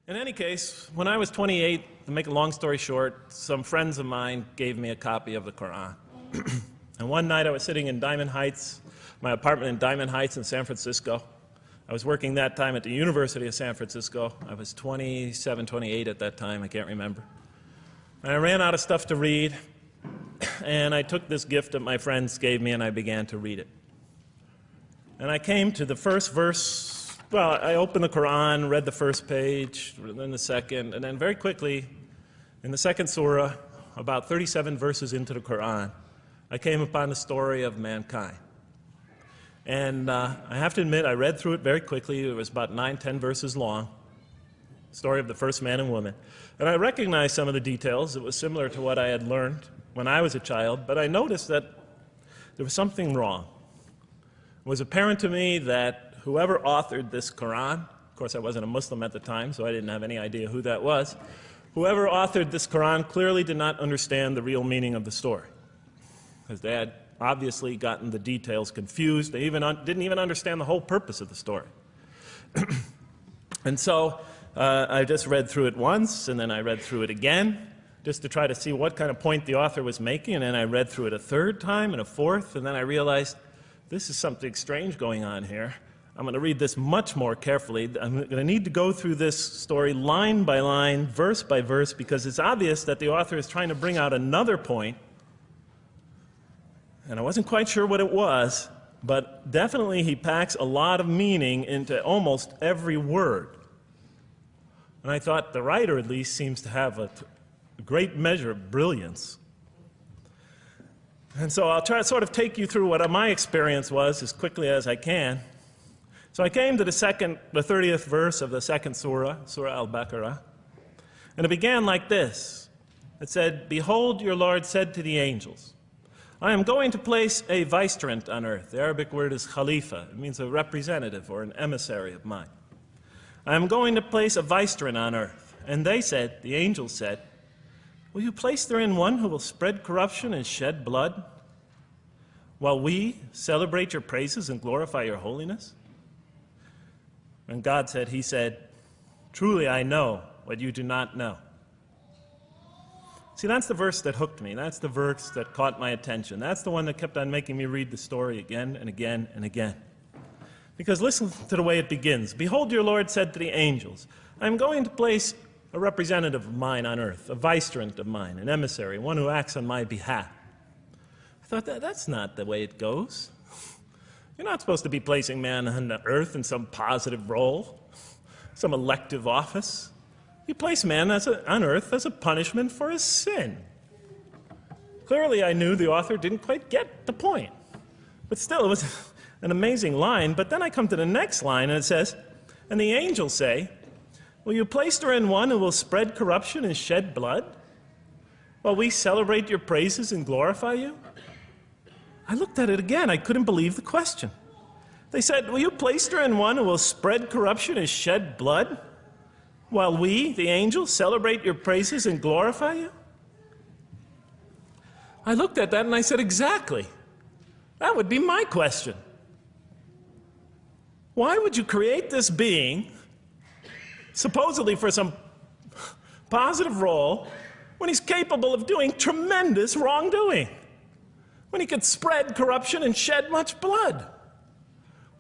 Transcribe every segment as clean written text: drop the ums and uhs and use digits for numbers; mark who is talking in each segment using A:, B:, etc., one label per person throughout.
A: In any case, when I was 28, to make a long story short, some friends of mine gave me a copy of the Kur-an. And one night I was sitting in Diamond Heights, my apartment in Diamond Heights in San Francisco. I was working that time at the University of San Francisco. I was 27, 28 at that time, I can't remember. And I ran out of stuff to read, and I took this gift that my friends gave me and I began to read it. And I came to the first verse. Well, I opened the Kur-an, read the first page, then the second, and then very quickly, in the second surah, about 37 verses into the Kur-an, I came upon the story of mankind. And I have to admit, I read through it very quickly. It was about 9, 10 verses long, the story of the first man and woman. And I recognized some of the details. It was similar to what I had learned when I was a child, but I noticed that there was something wrong. It was apparent to me that whoever authored this Kur-an, of course I wasn't a Muslim at the time, so I didn't have any idea who that was, whoever authored this Kur-an clearly did not understand the real meaning of the story, because they had obviously gotten the details confused. They didn't even understand the whole purpose of the story. And so I just read through it once, and then I read through it again, just to try to see what kind of point the author was making, and then I read through it a third time and a fourth, and then I realized this is something strange going on here. I'm going to read this much more carefully. I'm going to need to go through this story line by line, verse by verse, because it's obvious that the author is trying to bring out another point. And I wasn't quite sure what it was, but definitely he packs a lot of meaning into almost every word. And I thought the writer at least seems to have a great measure of brilliance. And so I'll try to sort of take you through what my experience was as quickly as I can. So I came to the 30th verse of the second surah, Surah Al-Baqarah, and it began like this. It said, "Behold, your Lord said to the angels, I am going to place a vicegerent on earth." The Arabic word is khalifa. It means a representative or an emissary of mine. "I am going to place a vicegerent on earth." And they said, the angels said, "Will you place therein one who will spread corruption and shed blood, while we celebrate your praises and glorify your holiness?" And God said, He said, "Truly I know what you do not know." See, that's the verse that hooked me. That's the verse that caught my attention. That's the one that kept on making me read the story again and again and again. Because listen to the way it begins. "Behold, your Lord said to the angels, I am going to place a representative of mine on earth, a vicegerent of mine, an emissary, one who acts on my behalf." I thought, that's not the way it goes. You're not supposed to be placing man on the earth in some positive role, some elective office. You place man on earth as a punishment for his sin. Clearly, I knew the author didn't quite get the point. But still, it was an amazing line. But then I come to the next line, and it says, "And the angels say, will you place therein one who will spread corruption and shed blood, while we celebrate your praises and glorify you?" I looked at it again. I couldn't believe the question. They said, "Will you place therein one who will spread corruption and shed blood, while we, the angels, celebrate your praises and glorify you?" I looked at that and I said, exactly. That would be my question. Why would you create this being, supposedly for some positive role, when he's capable of doing tremendous wrongdoing? When he could spread corruption and shed much blood?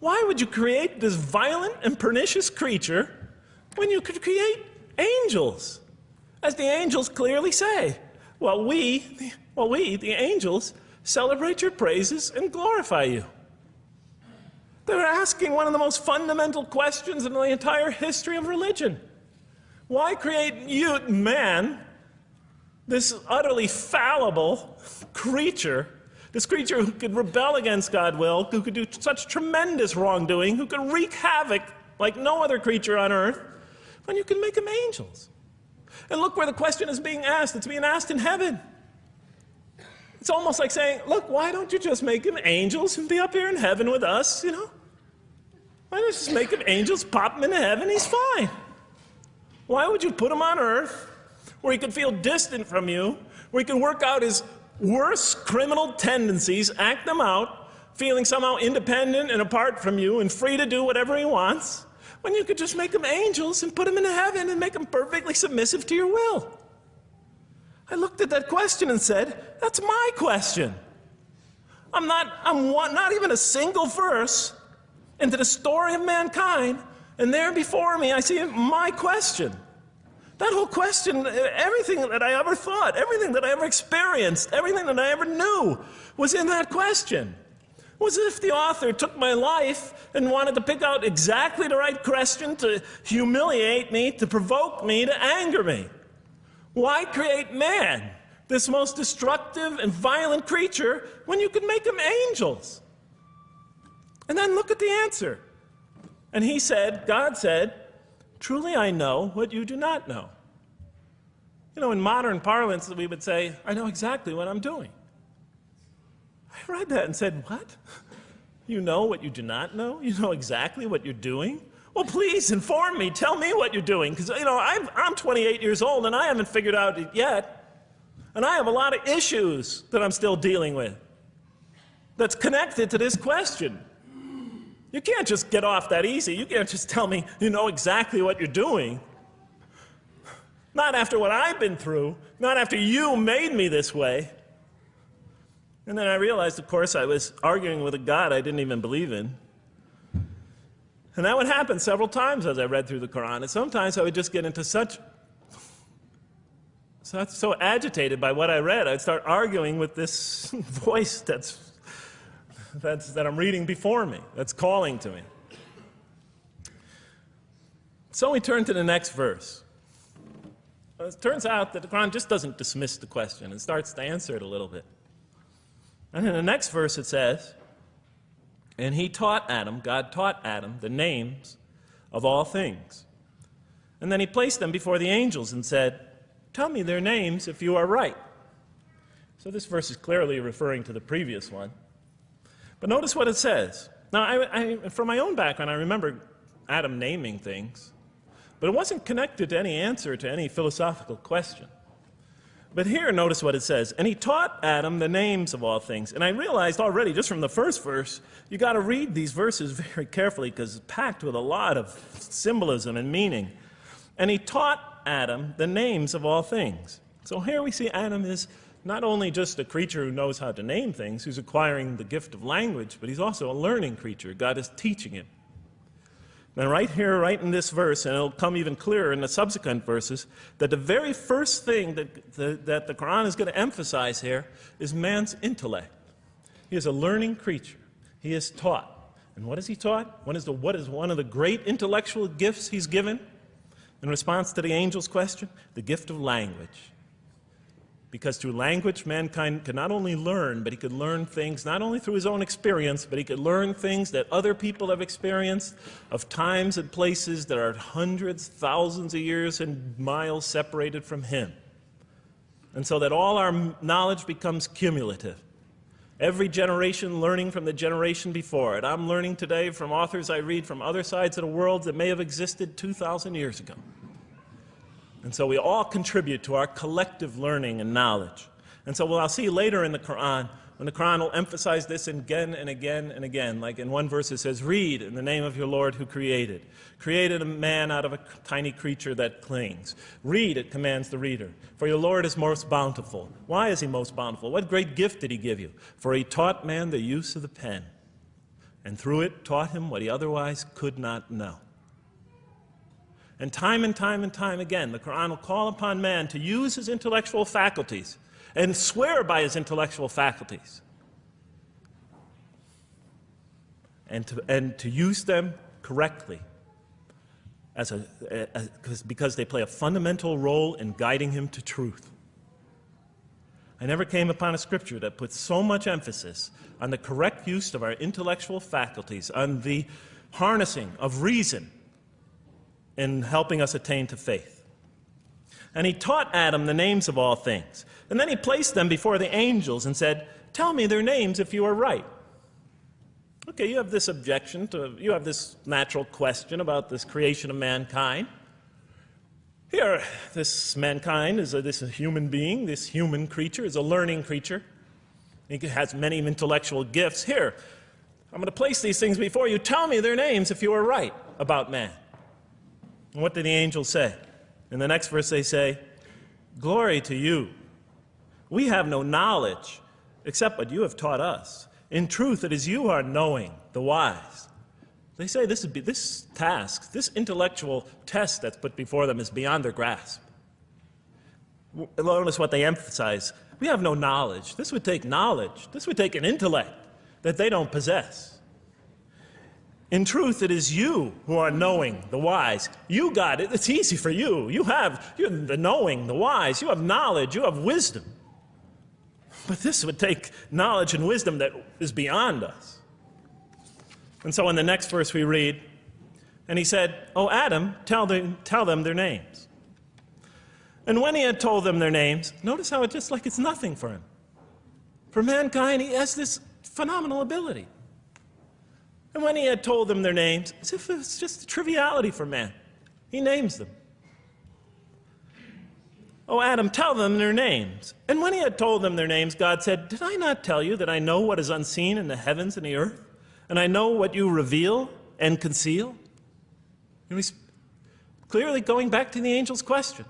A: Why would you create this violent and pernicious creature when you could create angels? As the angels clearly say, well, we, the angels, celebrate your praises and glorify you. They were asking one of the most fundamental questions in the entire history of religion. Why create you, man, this utterly fallible creature, this creature who could rebel against God's will, who could do such tremendous wrongdoing, who could wreak havoc like no other creature on earth, when you can make them angels? And look where the question is being asked. It's being asked in heaven. It's almost like saying, look, why don't you just make them angels and be up here in heaven with us, you know? Why don't you just make them angels, pop them into heaven, he's fine. Why would you put him on earth where he could feel distant from you, where he can work out his worst criminal tendencies, act them out, feeling somehow independent and apart from you and free to do whatever he wants? when you could just make them angels and put them into heaven and make them perfectly submissive to your will? I looked at that question and said, that's my question. I'm not even a single verse into the story of mankind, and there before me I see my question. That whole question, everything that I ever thought, everything that I ever experienced, everything that I ever knew was in that question. It was as if the author took my life and wanted to pick out exactly the right question to humiliate me, to provoke me, to anger me. Why create man, this most destructive and violent creature, when you could make them angels? And then look at the answer. And he said, God said, truly I know what you do not know. You know, in modern parlance, we would say, I know exactly what I'm doing. I read that and said, what? You know what you do not know? You know exactly what you're doing? Well, please inform me. Tell me what you're doing. Because, you know, I'm 28 years old and I haven't figured out it yet. And I have a lot of issues that I'm still dealing with that's connected to this question. You can't just get off that easy. You can't just tell me you know exactly what you're doing. Not after what I've been through. Not after you made me this way. And then I realized, of course, I was arguing with a God I didn't even believe in. And that would happen several times as I read through the Quran. And sometimes I would just get into so agitated by what I read, I'd start arguing with this voice that I'm reading before me, that's calling to me. So we turn to the next verse. It turns out that the Quran just doesn't dismiss the question, it starts to answer it a little bit. And in the next verse it says, and he taught Adam, God taught Adam, the names of all things. And then he placed them before the angels and said, tell me their names if you are right. So this verse is clearly referring to the previous one. But notice what it says. Now, from my own background, I remember Adam naming things, but it wasn't connected to any answer to any philosophical question. But here, notice what it says. And he taught Adam the names of all things. And I realized already, just from the first verse, you got to read these verses very carefully because it's packed with a lot of symbolism and meaning. And he taught Adam the names of all things. So here we see Adam is not only just a creature who knows how to name things, who's acquiring the gift of language, but he's also a learning creature. God is teaching him. Now right here, right in this verse, and it'll come even clearer in the subsequent verses, that the very first thing that the Quran is going to emphasize here is man's intellect. He is a learning creature. He is taught. And what is he taught? What is one of the great intellectual gifts he's given in response to the angel's question? The gift of language. Because through language, mankind could not only learn, but he could learn things not only through his own experience, but he could learn things that other people have experienced of times and places that are hundreds, thousands of years and miles separated from him. And so that all our knowledge becomes cumulative. Every generation learning from the generation before it. I'm learning today from authors I read from other sides of the world that may have existed 2,000 years ago. And so we all contribute to our collective learning and knowledge. And so I'll see later in the Quran, when the Quran will emphasize this again and again and again. Like in one verse it says, read in the name of your Lord who created. Created a man out of a tiny creature that clings. Read, it commands the reader. For your Lord is most bountiful. Why is he most bountiful? What great gift did he give you? For he taught man the use of the pen. And through it taught him what he otherwise could not know. And time again, the Quran will call upon man to use his intellectual faculties and swear by his intellectual faculties. And to use them correctly because they play a fundamental role in guiding him to truth. I never came upon a scripture that puts so much emphasis on the correct use of our intellectual faculties, on the harnessing of reason in helping us attain to faith. And he taught Adam the names of all things. And then he placed them before the angels and said, tell me their names if you are right. Okay, you have this objection, you have this natural question about this creation of mankind. Here, this mankind is this human being, this human creature is a learning creature. He has many intellectual gifts. Here, I'm going to place these things before you. Tell me their names if you are right about man. And what did the angels say? In the next verse they say, "Glory to you. We have no knowledge except what you have taught us. In truth, it is you who are knowing, the wise." They say this task, this intellectual test that's put before them is beyond their grasp. Notice what they emphasize. We have no knowledge. This would take knowledge. This would take an intellect that they don't possess. In truth, it is you who are knowing, the wise. You got it. It's easy for you. You're the knowing, the wise. You have knowledge. You have wisdom. But this would take knowledge and wisdom that is beyond us. And so in the next verse we read, and he said, "O Adam, tell them their names." And when he had told them their names, notice how it's just like it's nothing for him. For mankind, he has this phenomenal ability. And when he had told them their names, as if it was just a triviality for man, he names them. "Oh, Adam, tell them their names." And when he had told them their names, God said, "Did I not tell you that I know what is unseen in the heavens and the earth? And I know what you reveal and conceal?" And he's clearly going back to the angel's question.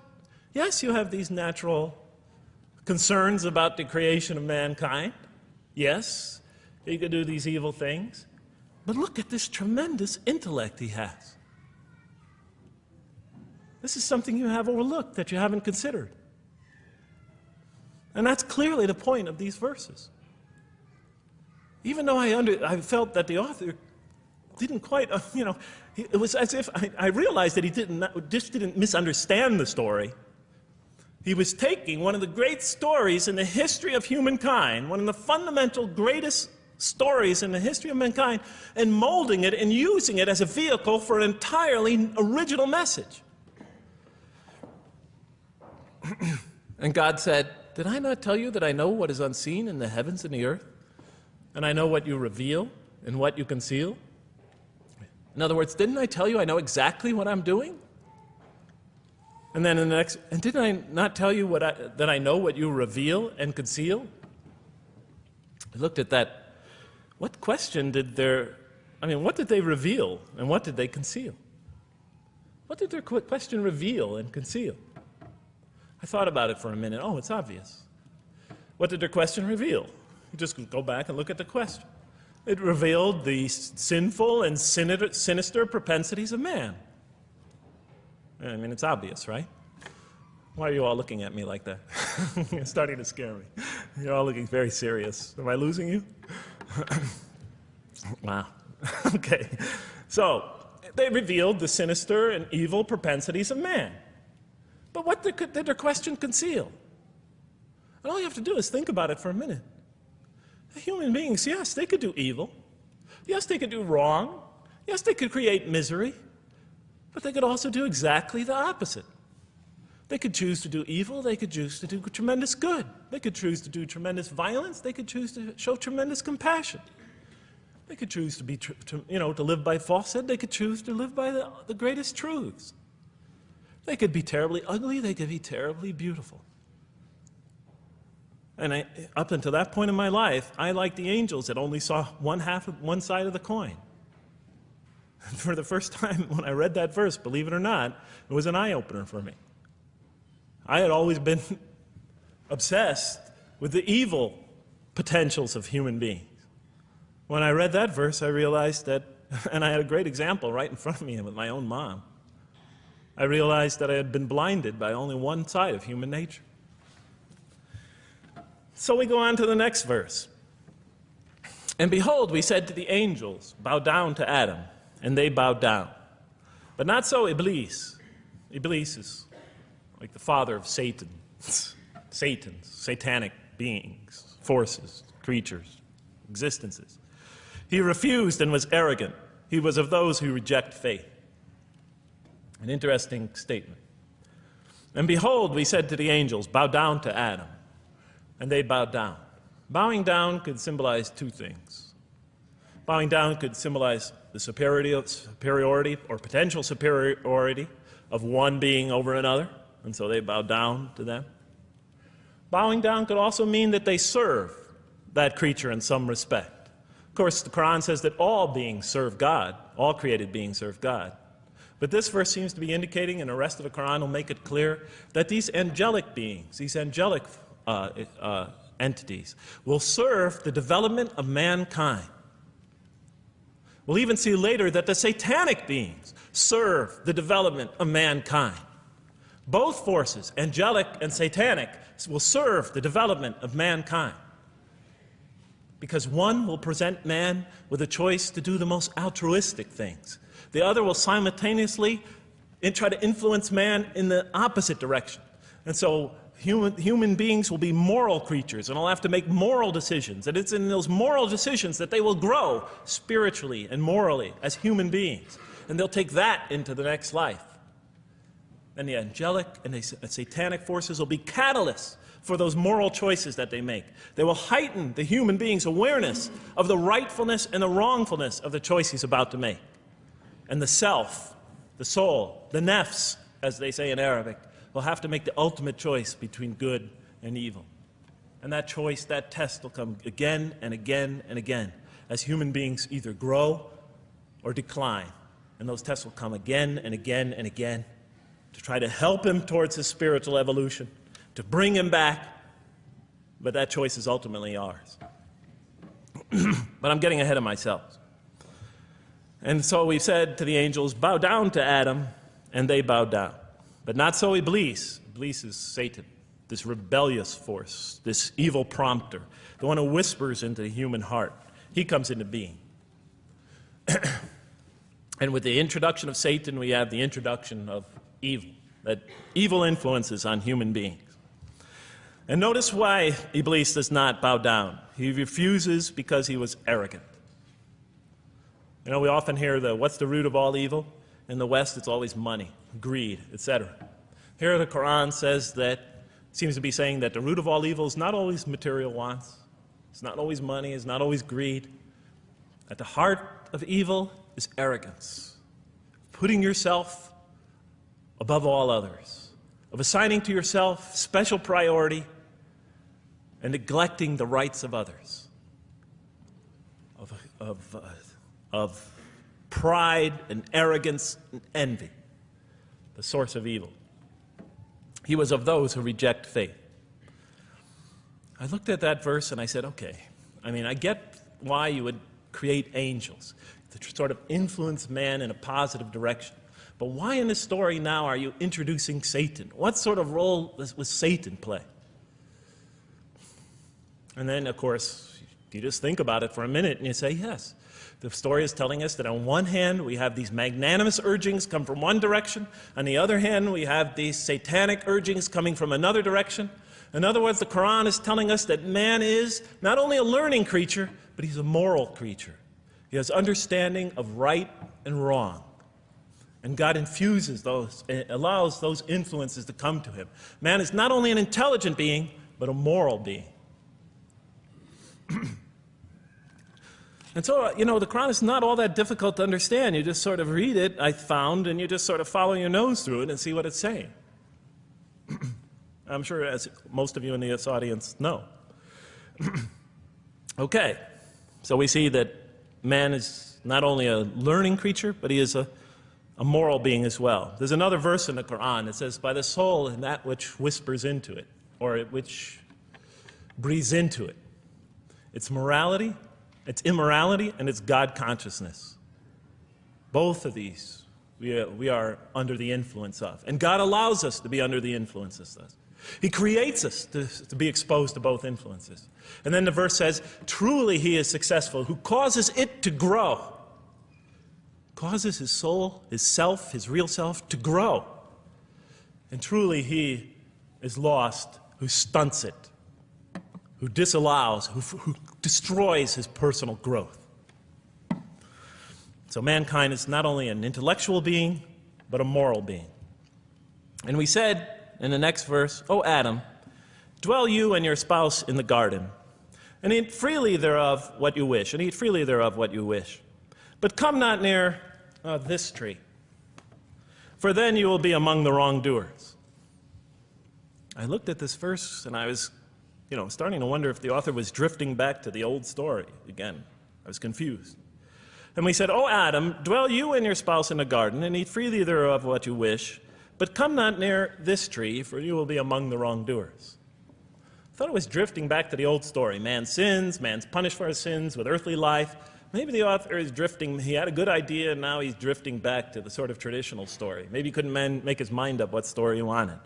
A: Yes, you have these natural concerns about the creation of mankind. Yes, he could do these evil things. But look at this tremendous intellect he has. This is something you have overlooked that you haven't considered. And that's clearly the point of these verses. Even though I felt that the author didn't quite, it was as if I realized that he just didn't misunderstand the story. He was taking one of the great stories in the history of humankind, one of the fundamental greatest stories in the history of mankind, and molding it and using it as a vehicle for an entirely original message. And God said, "Did I not tell you that I know what is unseen in the heavens and the earth? And I know what you reveal and what you conceal?" In other words, didn't I tell you I know exactly what I'm doing? And then in the next, and didn't I not tell you that I know what you reveal and conceal? I looked at that. What question what did they reveal and what did they conceal? What did their question reveal and conceal? I thought about it for a minute. Oh, it's obvious. What did their question reveal? You just go back and look at the question. It revealed the sinful and sinister propensities of man. I mean, it's obvious, right? Why are you all looking at me like that? You're starting to scare me. You're all looking very serious. Am I losing you? Wow. Okay. So, they revealed the sinister and evil propensities of man. But what did their question conceal? And all you have to do is think about it for a minute. Human beings, yes, they could do evil. Yes, they could do wrong. Yes, they could create misery. But they could also do exactly the opposite. They could choose to do evil. They could choose to do tremendous good. They could choose to do tremendous violence. They could choose to show tremendous compassion. They could choose to live by falsehood. They could choose to live by the greatest truths. They could be terribly ugly. They could be terribly beautiful. And up until that point in my life, I, like the angels, that only saw one side of the coin. And for the first time when I read that verse, believe it or not, it was an eye-opener for me. I had always been obsessed with the evil potentials of human beings. When I read that verse, I realized that, and I had a great example right in front of me with my own mom, I realized that I had been blinded by only one side of human nature. So we go on to the next verse. "And behold, we said to the angels, bow down to Adam, and they bowed down. But not so Iblis." Iblis is like the father of Satan. Satans, satanic beings, forces, creatures, existences. "He refused and was arrogant. He was of those who reject faith." An interesting statement. "And behold, we said to the angels, bow down to Adam. And they bowed down." Bowing down could symbolize two things. Bowing down could symbolize the superiority or potential superiority of one being over another, and so they bowed down to them. Bowing down could also mean that they serve that creature in some respect. Of course, the Quran says that all beings serve God, all created beings serve God. But this verse seems to be indicating, and the rest of the Quran will make it clear, that these angelic beings, these angelic entities, will serve the development of mankind. We'll even see later that the satanic beings serve the development of mankind. Both forces, angelic and satanic, will serve the development of mankind. Because one will present man with a choice to do the most altruistic things. The other will simultaneously try to influence man in the opposite direction. And so human beings will be moral creatures and will have to make moral decisions. And it's in those moral decisions that they will grow spiritually and morally as human beings. And they'll take that into the next life. And the angelic and the satanic forces will be catalysts for those moral choices that they make. They will heighten the human being's awareness of the rightfulness and the wrongfulness of the choice he's about to make. And the self, the soul, the nafs, as they say in Arabic, will have to make the ultimate choice between good and evil. And that choice, that test will come again and again and again as human beings either grow or decline. And those tests will come again and again and again to try to help him towards his spiritual evolution, to bring him back, but that choice is ultimately ours. But I'm getting ahead of myself. And so we said to the angels, bow down to Adam, and they bowed down. But not so Iblis. Iblis is Satan, this rebellious force, this evil prompter, the one who whispers into the human heart. He comes into being. And with the introduction of Satan, we have the introduction of evil, that evil influences on human beings. And notice why Iblis does not bow down. He refuses because he was arrogant. You know, we often hear what's the root of all evil? In the West, it's always money, greed, etc. Here the Quran says seems to be saying that the root of all evil is not always material wants. It's not always money, it's not always greed. At the heart of evil is arrogance. Putting yourself above all others. Of assigning to yourself special priority and neglecting the rights of others. Of pride and arrogance and envy, the source of evil. He was of those who reject faith. I looked at that verse and I said, okay, I get why you would create angels to sort of influence man in a positive direction. But why in this story now are you introducing Satan? What sort of role was Satan play? And then, of course, you just think about it for a minute and you say, yes. The story is telling us that on one hand, we have these magnanimous urgings come from one direction. On the other hand, we have these satanic urgings coming from another direction. In other words, the Quran is telling us that man is not only a learning creature, but he's a moral creature. He has understanding of right and wrong. And God infuses those, allows those influences to come to him. Man is not only an intelligent being, but a moral being. And so, the Quran is not all that difficult to understand. You just sort of read it, I found, and you just sort of follow your nose through it and see what it's saying. I'm sure, as most of you in this audience know. Okay, so we see that man is not only a learning creature, but he is a moral being as well. There's another verse in the Quran that says, by the soul and that which whispers into it, or which breathes into it. It's morality, it's immorality, and it's God consciousness. Both of these we are under the influence of. And God allows us to be under the influences of. He creates us to be exposed to both influences. And then the verse says, truly he is successful, who causes it to grow. Causes his soul, his self, his real self, to grow. And truly he is lost, who stunts it, who disallows, who destroys his personal growth. So mankind is not only an intellectual being, but a moral being. And we said in the next verse, O Adam, dwell you and your spouse in the garden, and eat freely thereof what you wish, and eat freely thereof what you wish. But come not near this tree, for then you will be among the wrongdoers. I looked at this verse, and I was starting to wonder if the author was drifting back to the old story again. I was confused. And we said, "O Adam, dwell you and your spouse in the garden, and eat freely thereof what you wish, but come not near this tree, for you will be among the wrongdoers." I thought it was drifting back to the old story. Man sins, man's punished for his sins with earthly life. Maybe the author is drifting, he had a good idea, and now he's drifting back to the sort of traditional story. Maybe he couldn't make his mind up what story he wanted.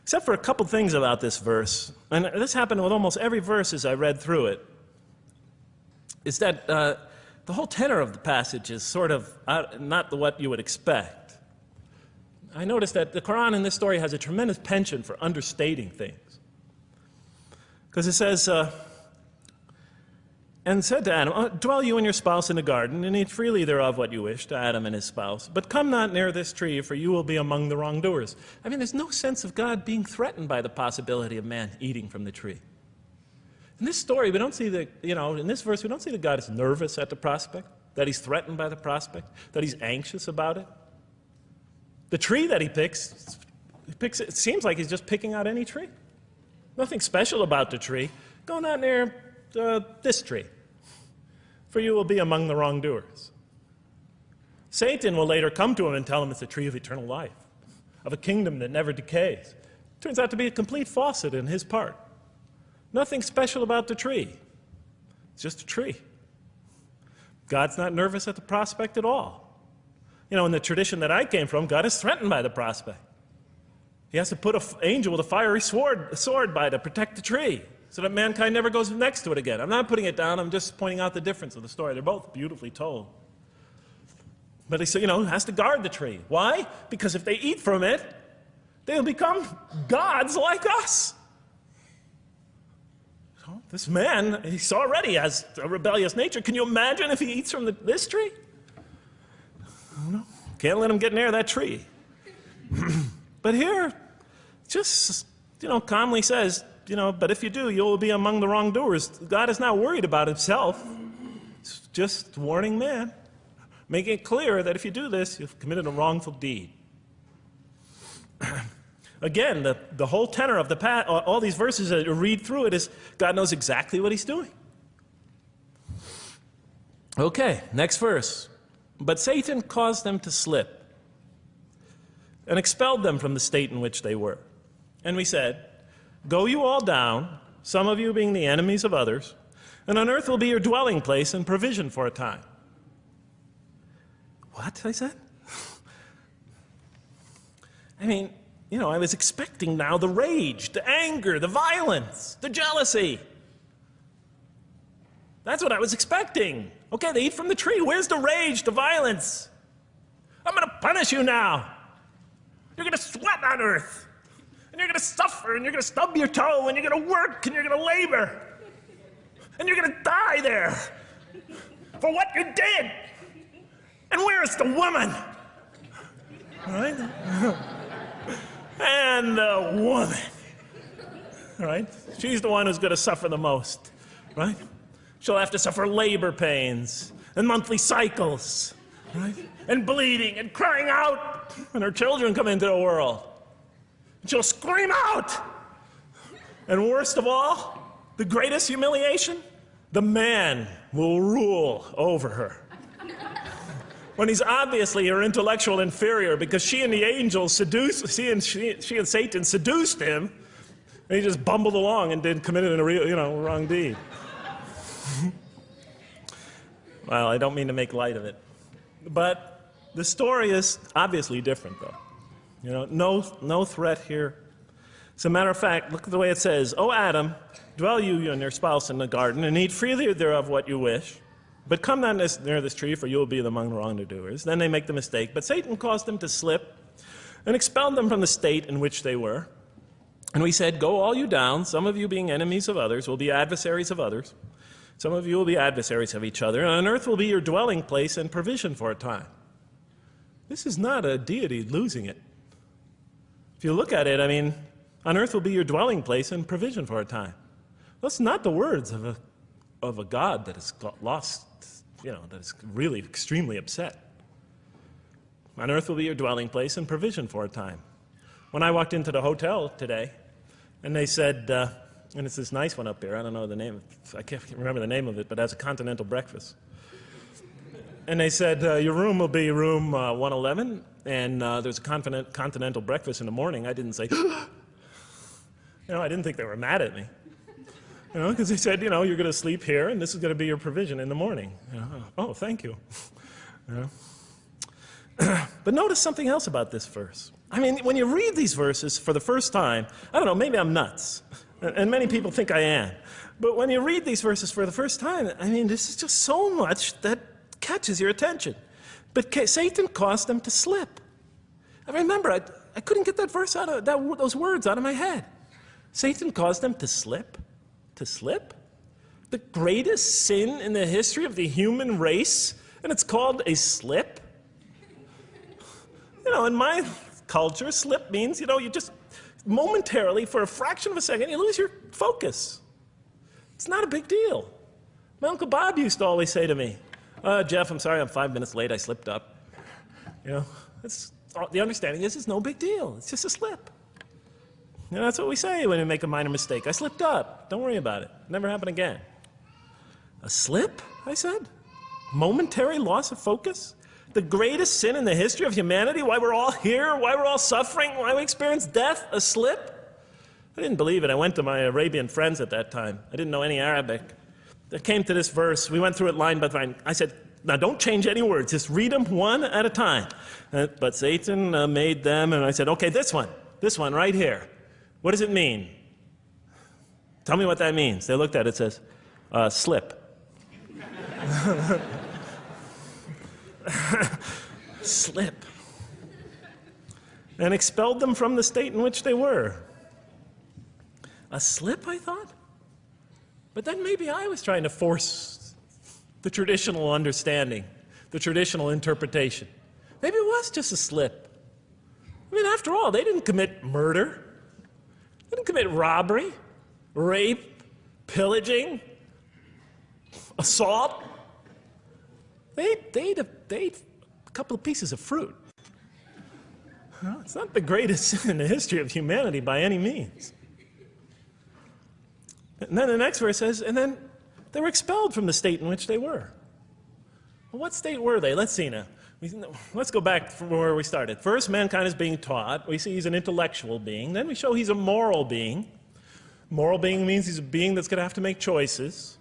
A: Except for a couple things about this verse, and this happened with almost every verse as I read through it, is that the whole tenor of the passage is sort of not what you would expect. I noticed that the Quran in this story has a tremendous penchant for understating things. Because it says, and said to Adam, "Dwell you and your spouse in the garden, and eat freely thereof what you wish," to Adam and his spouse. "But come not near this tree, for you will be among the wrongdoers." I mean, there's no sense of God being threatened by the possibility of man eating from the tree. In this story, we don't see in this verse, we don't see that God is nervous at the prospect, that he's threatened by the prospect, that he's anxious about it. The tree that he picks, it seems like he's just picking out any tree. Nothing special about the tree. Go not near this tree, for you will be among the wrongdoers. Satan will later come to him and tell him it's the tree of eternal life, of a kingdom that never decays. Turns out to be a complete falsehood in his part. Nothing special about the tree. It's just a tree. God's not nervous at the prospect at all. In the tradition that I came from, God is threatened by the prospect. He has to put an angel with a fiery sword by to protect the tree, so that mankind never goes next to it again. I'm not putting it down, I'm just pointing out the difference of the story. They're both beautifully told. But he has to guard the tree. Why? Because if they eat from it, they'll become gods like us. This man, he already has a rebellious nature. Can you imagine if he eats from this tree? Can't let him get near that tree. But here, just, calmly says, but if you do, you will be among the wrongdoers. God is not worried about himself. It's just warning man, making it clear that if you do this, you've committed a wrongful deed. Again, the whole tenor of all these verses that you read through it is God knows exactly what he's doing. Okay, next verse. But Satan caused them to slip and expelled them from the state in which they were. And we said, "Go you all down, some of you being the enemies of others, and on earth will be your dwelling place and provision for a time." What? I said? I mean, I was expecting now the rage, the anger, the violence, the jealousy. That's what I was expecting. Okay, they eat from the tree. Where's the rage, the violence? I'm going to punish you now. You're going to sweat on earth. And you're going to suffer, and you're going to stub your toe, and you're going to work, and you're going to labor. And you're going to die there for what you did. And where's the woman? All right? And the woman, right? She's the one who's going to suffer the most, right? She'll have to suffer labor pains and monthly cycles, right? And bleeding and crying out when her children come into the world. And she'll scream out. And worst of all, the greatest humiliation, the man will rule over her. When he's obviously her intellectual inferior, because she and the angels she and Satan seduced him, and he just bumbled along and committed a wrong deed. Well, I don't mean to make light of it, but the story is obviously different, though. No threat here. As a matter of fact, look at the way it says, "O Adam, dwell you and your spouse in the garden, and eat freely thereof what you wish. But come not near this tree, for you will be among the wrongdoers." Then they make the mistake. But Satan caused them to slip and expelled them from the state in which they were. And we said, "Go all you down, some of you being enemies of others, will be adversaries of others. Some of you will be adversaries of each other, and on earth will be your dwelling place and provision for a time." This is not a deity losing it. If you look at it, on earth will be your dwelling place and provision for a time. That's not the words of a God that has lost, that is really extremely upset. On earth will be your dwelling place and provision for a time. When I walked into the hotel today, and they said, and it's this nice one up here, I don't know the name, I can't remember the name of it, but it has a continental breakfast. And they said, your room will be room 111, and there's a continental breakfast in the morning. I didn't say, I didn't think they were mad at me. Because they said, you're going to sleep here, and this is going to be your provision in the morning. Oh, thank you. But notice something else about this verse. I mean, when you read these verses for the first time, I don't know, maybe I'm nuts, and many people think I am. But when you read these verses for the first time, I mean, this is just so much that catches your attention. But Satan caused them to slip. I remember, I couldn't get that verse out of those words out of my head. Satan caused them to slip. To slip? The greatest sin in the history of the human race, and it's called a slip? In my culture, slip means, you just momentarily, for a fraction of a second, you lose your focus. It's not a big deal. My Uncle Bob used to always say to me, Jeff, I'm sorry I'm 5 minutes late, I slipped up. The understanding is it's no big deal. It's just a slip. That's what we say when we make a minor mistake. I slipped up. Don't worry about it. Never happen again. A slip, I said? Momentary loss of focus? The greatest sin in the history of humanity? Why we're all here? Why we're all suffering? Why we experience death? A slip? I didn't believe it. I went to my Arabian friends at that time. I didn't know any Arabic. I came to this verse. We went through it line by line. I said, now don't change any words. Just read them one at a time. But Satan made them, and I said, okay, this one right here. What does it mean? Tell me what that means. They looked at it. It says, slip. Slip. And expelled them from the state in which they were. A slip, I thought? But then maybe I was trying to force the traditional understanding, the traditional interpretation. Maybe it was just a slip. I mean, after all, they didn't commit murder. They didn't commit robbery, rape, pillaging, assault. They ate a couple of pieces of fruit. It's not the greatest sin in the history of humanity by any means. And then the next verse says, and then they were expelled from the state in which they were. Well, what state were they? Let's see now. Let's go back from where we started. First, mankind is being taught. We see he's an intellectual being. Then we show he's a moral being. Moral being means he's a being that's going to have to make choices.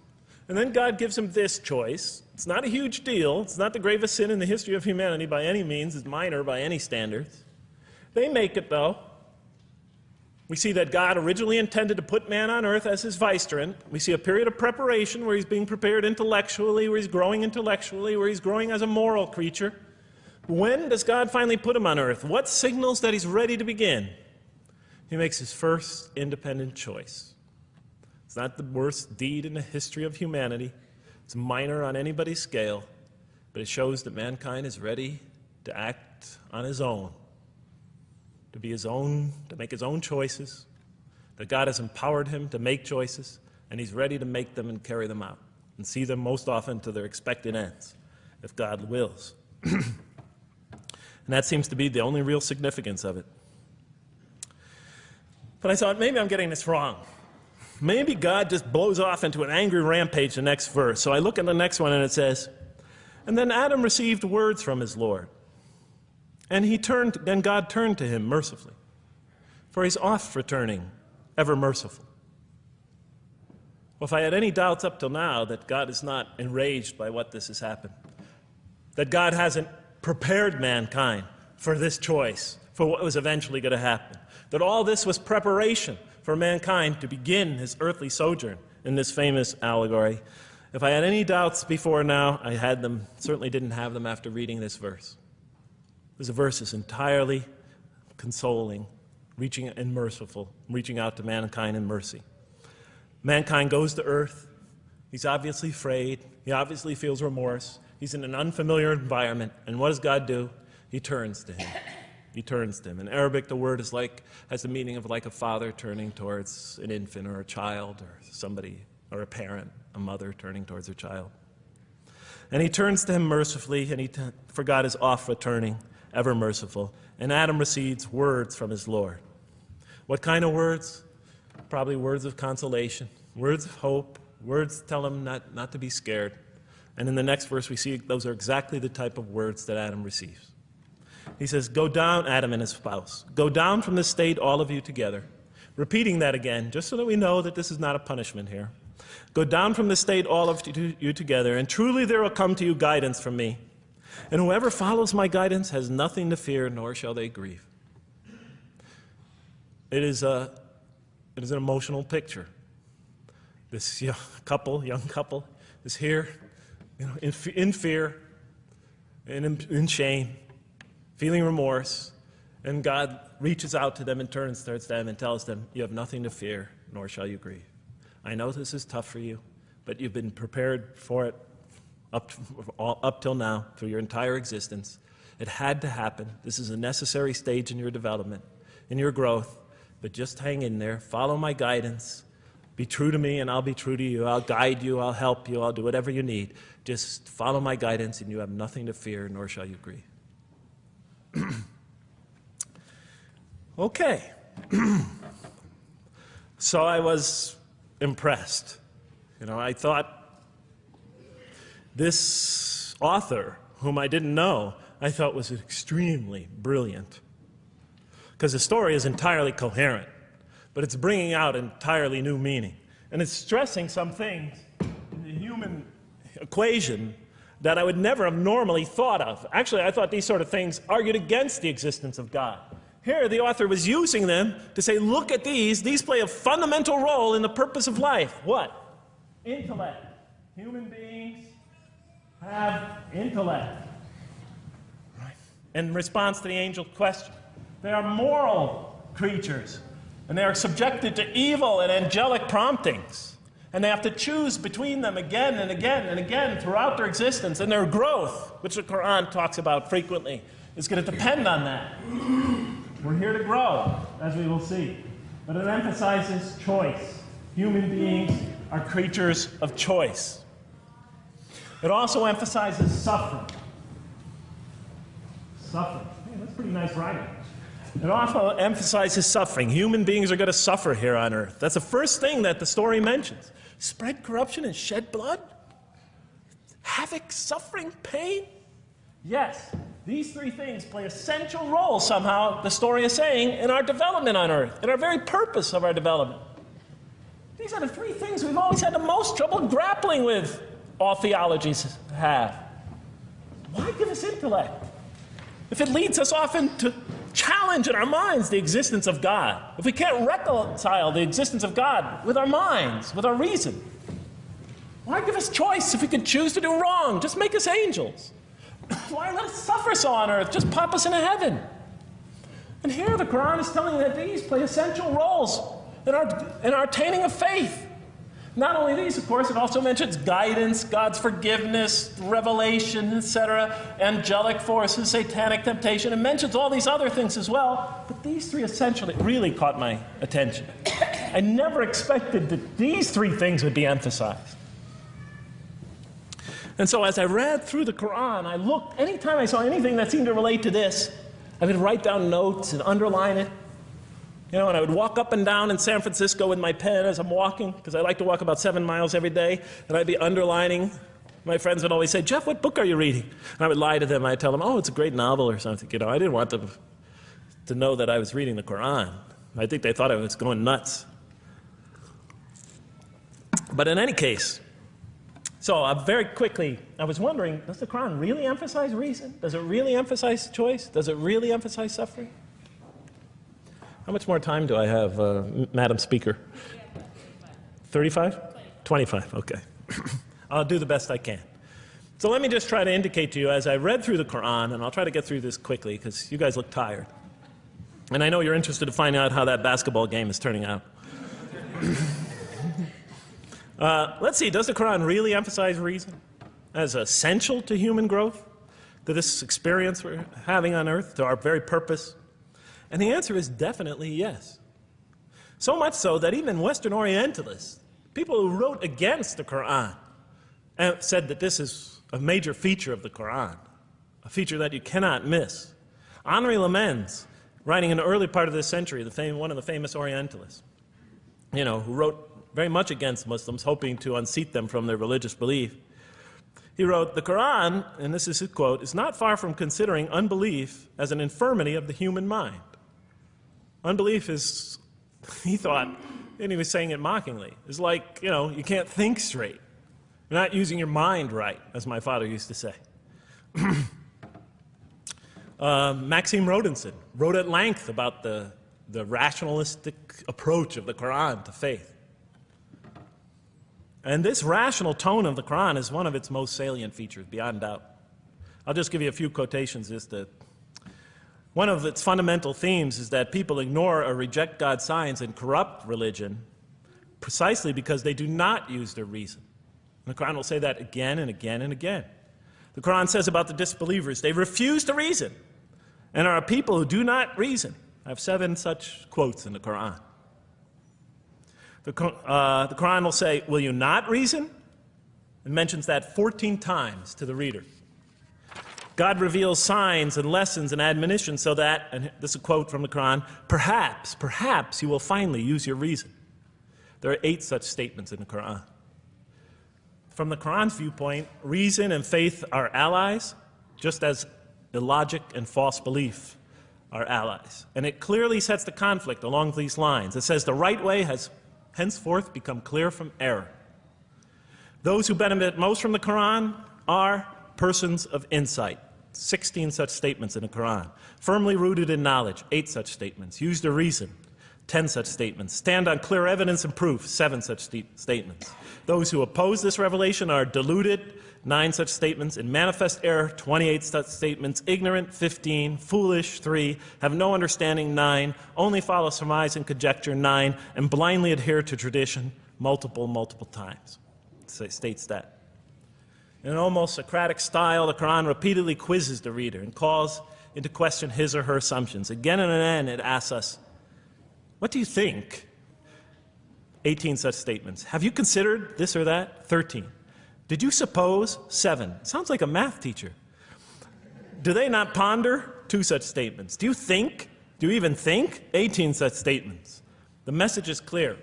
A: And then God gives him this choice. It's not a huge deal. It's not the gravest sin in the history of humanity by any means. It's minor by any standards. They make it, though. We see that God originally intended to put man on earth as his vicegerent. We see a period of preparation where he's being prepared intellectually, where he's growing as a moral creature. When does God finally put him on earth? What signals that he's ready to begin? He makes his first independent choice. It's not the worst deed in the history of humanity. It's minor on anybody's scale, but it shows that mankind is ready to act on his own, to be his own, to make his own choices, that God has empowered him to make choices, and he's ready to make them and carry them out, and see them most often to their expected ends, if God wills. And that seems to be the only real significance of it. But I thought, maybe I'm getting this wrong. Maybe God just blows off into an angry rampage the next verse. So I look at the next one and it says, and then Adam received words from his Lord. And God turned to him mercifully, for he's oft returning, ever merciful. Well, if I had any doubts up till now that God is not enraged by what this has happened, that God hasn't prepared mankind for this choice, for what was eventually going to happen, that all this was preparation for mankind to begin his earthly sojourn in this famous allegory. If I had any doubts before now, I had them, certainly didn't have them after reading this verse. This verse is entirely consoling, reaching and merciful, reaching out to mankind in mercy. Mankind goes to earth. He's obviously afraid. He obviously feels remorse. He's in an unfamiliar environment. And what does God do? He turns to him. He turns to him. In Arabic, the word has the meaning of like a father turning towards an infant or a child or somebody, or a parent, a mother turning towards her child. And he turns to him mercifully, and for God is oft returning, ever merciful. And Adam receives words from his Lord. What kind of words? Probably words of consolation, words of hope, words tell him not to be scared, And in the next verse, we see those are exactly the type of words that Adam receives. He says, go down, Adam and his spouse. Go down from this state, all of you together. Repeating that again, just so that we know that this is not a punishment here. Go down from this state, all of you together, and truly there will come to you guidance from me. And whoever follows my guidance has nothing to fear, nor shall they grieve. It is an emotional picture. This young couple is here, in fear and in shame, feeling remorse, and God reaches out to them and turns towards them and tells them, you have nothing to fear, nor shall you grieve. I know this is tough for you, but you've been prepared for it up till now, through your entire existence. It had to happen. This is a necessary stage in your development, in your growth, but just hang in there, follow my guidance, be true to me and I'll be true to you. I'll guide you, I'll help you, I'll do whatever you need. Just follow my guidance and you have nothing to fear, nor shall you grieve. Okay. So I was impressed. I thought this author, whom I didn't know, I thought was extremely brilliant. Because the story is entirely coherent, but it's bringing out entirely new meaning. And it's stressing some things in the human equation that I would never have normally thought of. Actually, I thought these sort of things argued against the existence of God. Here, the author was using them to say, look at these. These play a fundamental role in the purpose of life. What? Intellect. Human beings have intellect. Right. In response to the angel's question, they are moral creatures, and they are subjected to evil and angelic promptings. And they have to choose between them again and again and again throughout their existence. And their growth, which the Kur-an talks about frequently, is going to depend on that. We're here to grow, as we will see. But it emphasizes choice. Human beings are creatures of choice. It also emphasizes suffering. Suffering. Hey, that's pretty nice writing. It also emphasizes suffering. Human beings are going to suffer here on earth. That's the first thing that the story mentions. Spread corruption and shed blood? Havoc, suffering, pain? Yes, these three things play essential roles somehow, the story is saying, in our development on earth, in our very purpose of our development. These are the three things we've always had the most trouble grappling with, all theologies have. Why give us intellect? If it leads us often to challenge in our minds the existence of God, if we can't reconcile the existence of God with our minds, with our reason, why give us choice if we could choose to do wrong? Just make us angels. Why let us suffer so on earth? Just pop us into heaven. And here the Quran is telling that these play essential roles in our attaining of faith. Not only these, of course, it also mentions guidance, God's forgiveness, revelation, etc., angelic forces, satanic temptation. It mentions all these other things as well, but these three essentially really caught my attention. I never expected that these three things would be emphasized. And so as I read through the Quran, I looked, anytime I saw anything that seemed to relate to this, I would write down notes and underline it. And I would walk up and down in San Francisco with my pen as I'm walking, because I like to walk about 7 miles every day, and I'd be underlining. My friends would always say, Jeff, what book are you reading? And I would lie to them. I'd tell them, oh, it's a great novel or something. I didn't want them to know that I was reading the Quran. I think they thought I was going nuts. But in any case, so very quickly, I was wondering, does the Quran really emphasize reason? Does it really emphasize choice? Does it really emphasize suffering? How much more time do I have, Madam Speaker? 35? 25, okay. I'll do the best I can. So let me just try to indicate to you, as I read through the Quran, and I'll try to get through this quickly, because you guys look tired. And I know you're interested to find out how that basketball game is turning out. Let's see, does the Quran really emphasize reason as essential to human growth, to this experience we're having on earth, to our very purpose? And the answer is definitely yes. So much so that even Western Orientalists, people who wrote against the Quran, said that this is a major feature of the Quran, a feature that you cannot miss. Henri Lemens, writing in the early part of this century, one of the famous Orientalists, who wrote very much against Muslims, hoping to unseat them from their religious belief, He wrote, "The Quran," and this is his quote, "is not far from considering unbelief as an infirmity of the human mind." Unbelief is, he thought, and he was saying it mockingly, is like, you can't think straight. You're not using your mind right, as my father used to say. Maxime Rodinson wrote at length about the rationalistic approach of the Quran to faith. And this rational tone of the Quran is one of its most salient features, beyond doubt. I'll just give you a few quotations. One of its fundamental themes is that people ignore or reject God's signs and corrupt religion precisely because they do not use their reason. And the Quran will say that again and again and again. The Quran says about the disbelievers, they refuse to reason and are a people who do not reason. I have 7 such quotes in the Quran. The Quran will say, "Will you not reason?" It mentions that 14 times to the reader. God reveals signs and lessons and admonitions so that, and this is a quote from the Quran, perhaps you will finally use your reason. There are 8 such statements in the Quran. From the Quran's viewpoint, reason and faith are allies, just as illogic and false belief are allies. And it clearly sets the conflict along these lines. It says the right way has henceforth become clear from error. Those who benefit most from the Quran are persons of insight. 16 such statements in the Quran. Firmly rooted in knowledge, 8 such statements. Use their reason, 10 such statements. Stand on clear evidence and proof, 7 such statements. Those who oppose this revelation are deluded, 9 such statements. In manifest error, 28 such statements. Ignorant, 15. Foolish, 3. Have no understanding, 9. Only follow surmise and conjecture, 9. And blindly adhere to tradition, multiple times. It states that. In an almost Socratic style, the Quran repeatedly quizzes the reader and calls into question his or her assumptions. Again and again, it asks us, what do you think? 18 such statements. Have you considered this or that? 13. Did you suppose? 7. Sounds like a math teacher. Do they not ponder? 2 such statements. Do you think? Do you even think? 18 such statements. The message is clear.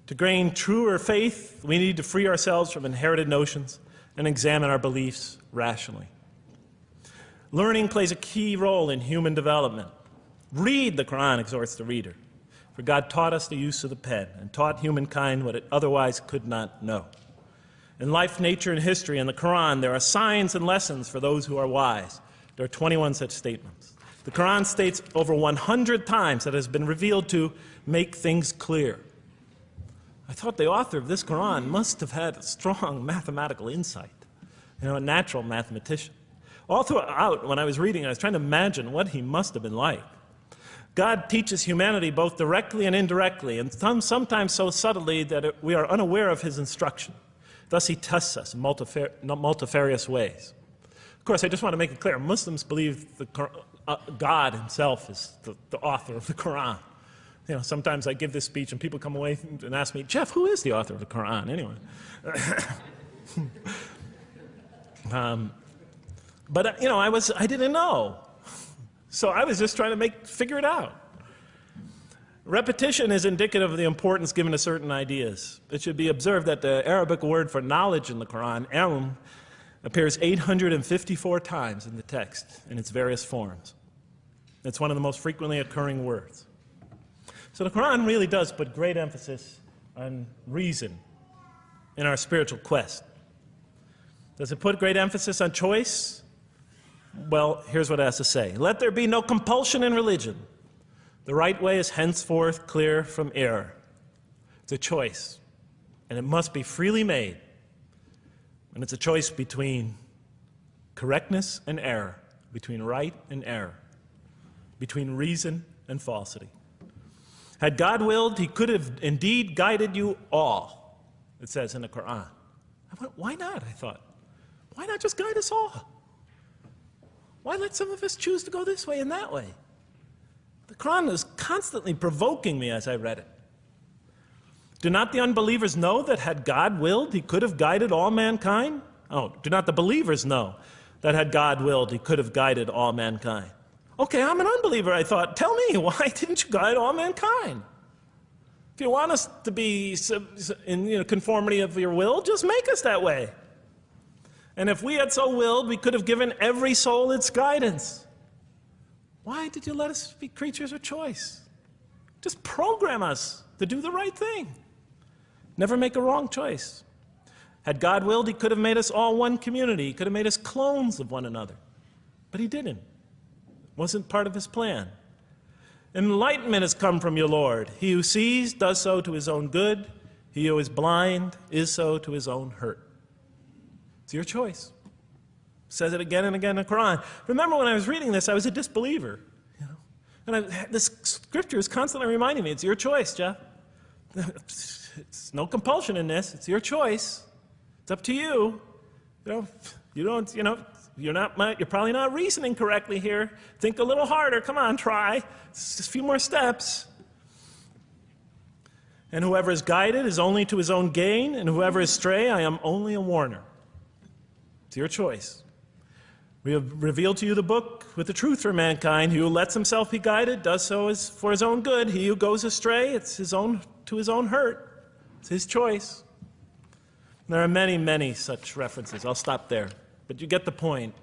A: To gain truer faith, we need to free ourselves from inherited notions and examine our beliefs rationally. Learning plays a key role in human development. Read the Quran, exhorts the reader. For God taught us the use of the pen and taught humankind what it otherwise could not know. In life, nature, and history, in the Quran, there are signs and lessons for those who are wise. There are 21 such statements. The Quran states over 100 times that it has been revealed to make things clear. I thought the author of this Quran must have had a strong mathematical insight, a natural mathematician. All throughout, when I was reading, I was trying to imagine what he must have been like. God teaches humanity both directly and indirectly, and sometimes so subtly that we are unaware of his instruction. Thus, he tests us in multifarious ways. Of course, I just want to make it clear, Muslims believe God himself is the author of the Quran. Sometimes I give this speech and people come away and ask me, Jeff, who is the author of the Quran anyway? But I didn't know. So I was just trying to figure it out. Repetition is indicative of the importance given to certain ideas. It should be observed that the Arabic word for knowledge in the Quran, ilm, appears 854 times in the text in its various forms. It's one of the most frequently occurring words. So the Quran really does put great emphasis on reason in our spiritual quest. Does it put great emphasis on choice? Well, here's what it has to say. Let there be no compulsion in religion. The right way is henceforth clear from error. It's a choice, and it must be freely made. And it's a choice between correctness and error, between right and error, between reason and falsity. Had God willed, he could have indeed guided you all, it says in the Quran. I went, why not, I thought. Why not just guide us all? Why let some of us choose to go this way and that way? The Quran was constantly provoking me as I read it. Do not the unbelievers know that had God willed, he could have guided all mankind? Oh, do not the believers know that had God willed, he could have guided all mankind? Okay, I'm an unbeliever, I thought. Tell me, why didn't you guide all mankind? If you want us to be in conformity of your will, just make us that way. And if we had so willed, we could have given every soul its guidance. Why did you let us be creatures of choice? Just program us to do the right thing. Never make a wrong choice. Had God willed, he could have made us all one community. He could have made us clones of one another. But he didn't. It wasn't part of his plan. Enlightenment has come from your Lord. He who sees does so to his own good. He who is blind is so to his own hurt. It's your choice. It says it again and again in the Quran. Remember when I was reading this, I was a disbeliever. And this scripture is constantly reminding me, it's your choice, Jeff. It's no compulsion in this. It's your choice. It's up to you. You're probably not reasoning correctly here. Think a little harder. Come on, try. It's just a few more steps. And whoever is guided is only to his own gain, and whoever is stray, I am only a warner. It's your choice. We have revealed to you the book with the truth for mankind. He who lets himself be guided does so for his own good. He who goes astray, it's to his own hurt. It's his choice. There are many, many such references. I'll stop there. But you get the point.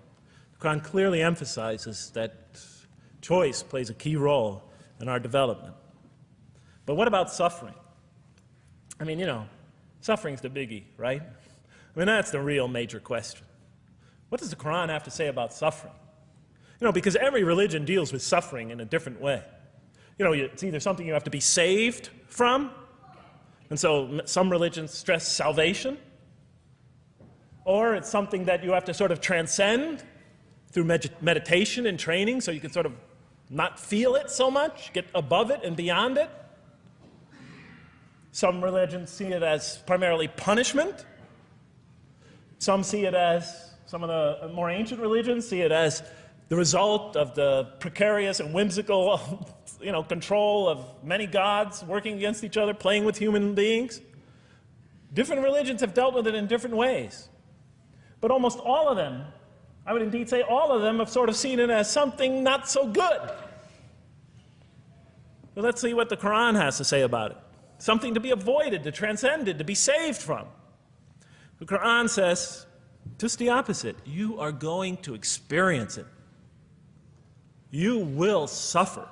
A: The Quran clearly emphasizes that choice plays a key role in our development. But what about suffering? I mean, suffering's the biggie, right? I mean, that's the real major question. What does the Quran have to say about suffering? Because every religion deals with suffering in a different way. It's either something you have to be saved from, and so some religions stress salvation, or it's something that you have to sort of transcend through meditation and training so you can sort of not feel it so much, get above it and beyond it. Some religions see it as primarily punishment. Some see it as, some of the more ancient religions see it as the result of the precarious and whimsical, control of many gods working against each other, playing with human beings. Different religions have dealt with it in different ways. But almost all of them, I would indeed say all of them, have sort of seen it as something not so good. So let's see what the Quran has to say about it. Something to be avoided, to transcended, to be saved from. The Quran says just the opposite. You are going to experience it. You will suffer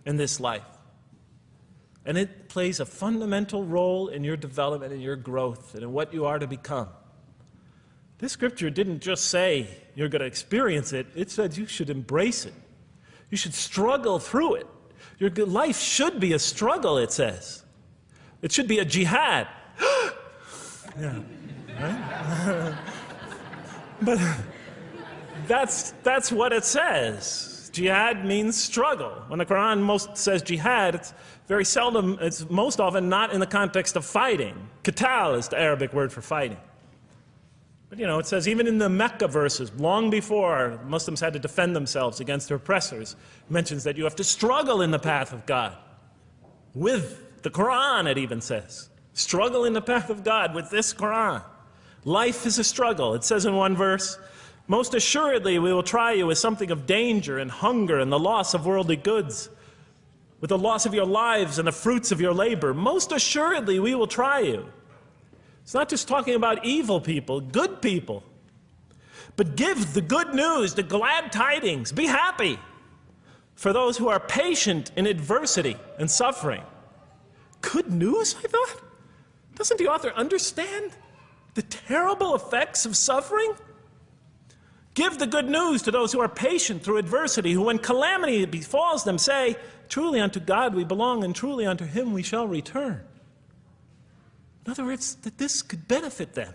A: in this life. And it plays a fundamental role in your development, in your growth, and in what you are to become. This scripture didn't just say you're going to experience it. It said you should embrace it. You should struggle through it. Your life should be a struggle, it says. It should be a jihad. Yeah, right? But that's what it says. Jihad means struggle. When the Quran most says jihad, it's very seldom, it's most often not in the context of fighting. Qital is the Arabic word for fighting. But it says even in the Mecca verses, long before Muslims had to defend themselves against their oppressors, it mentions that you have to struggle in the path of God. With the Quran, it even says. Struggle in the path of God with this Quran. Life is a struggle. It says in one verse, most assuredly we will try you with something of danger and hunger and the loss of worldly goods, with the loss of your lives and the fruits of your labor. Most assuredly we will try you. It's not just talking about evil people, good people. But give the good news, the glad tidings. Be happy for those who are patient in adversity and suffering. Good news, I thought? Doesn't the author understand the terrible effects of suffering? Give the good news to those who are patient through adversity, who when calamity befalls them say, truly unto God we belong, and truly unto him we shall return. In other words, that this could benefit them.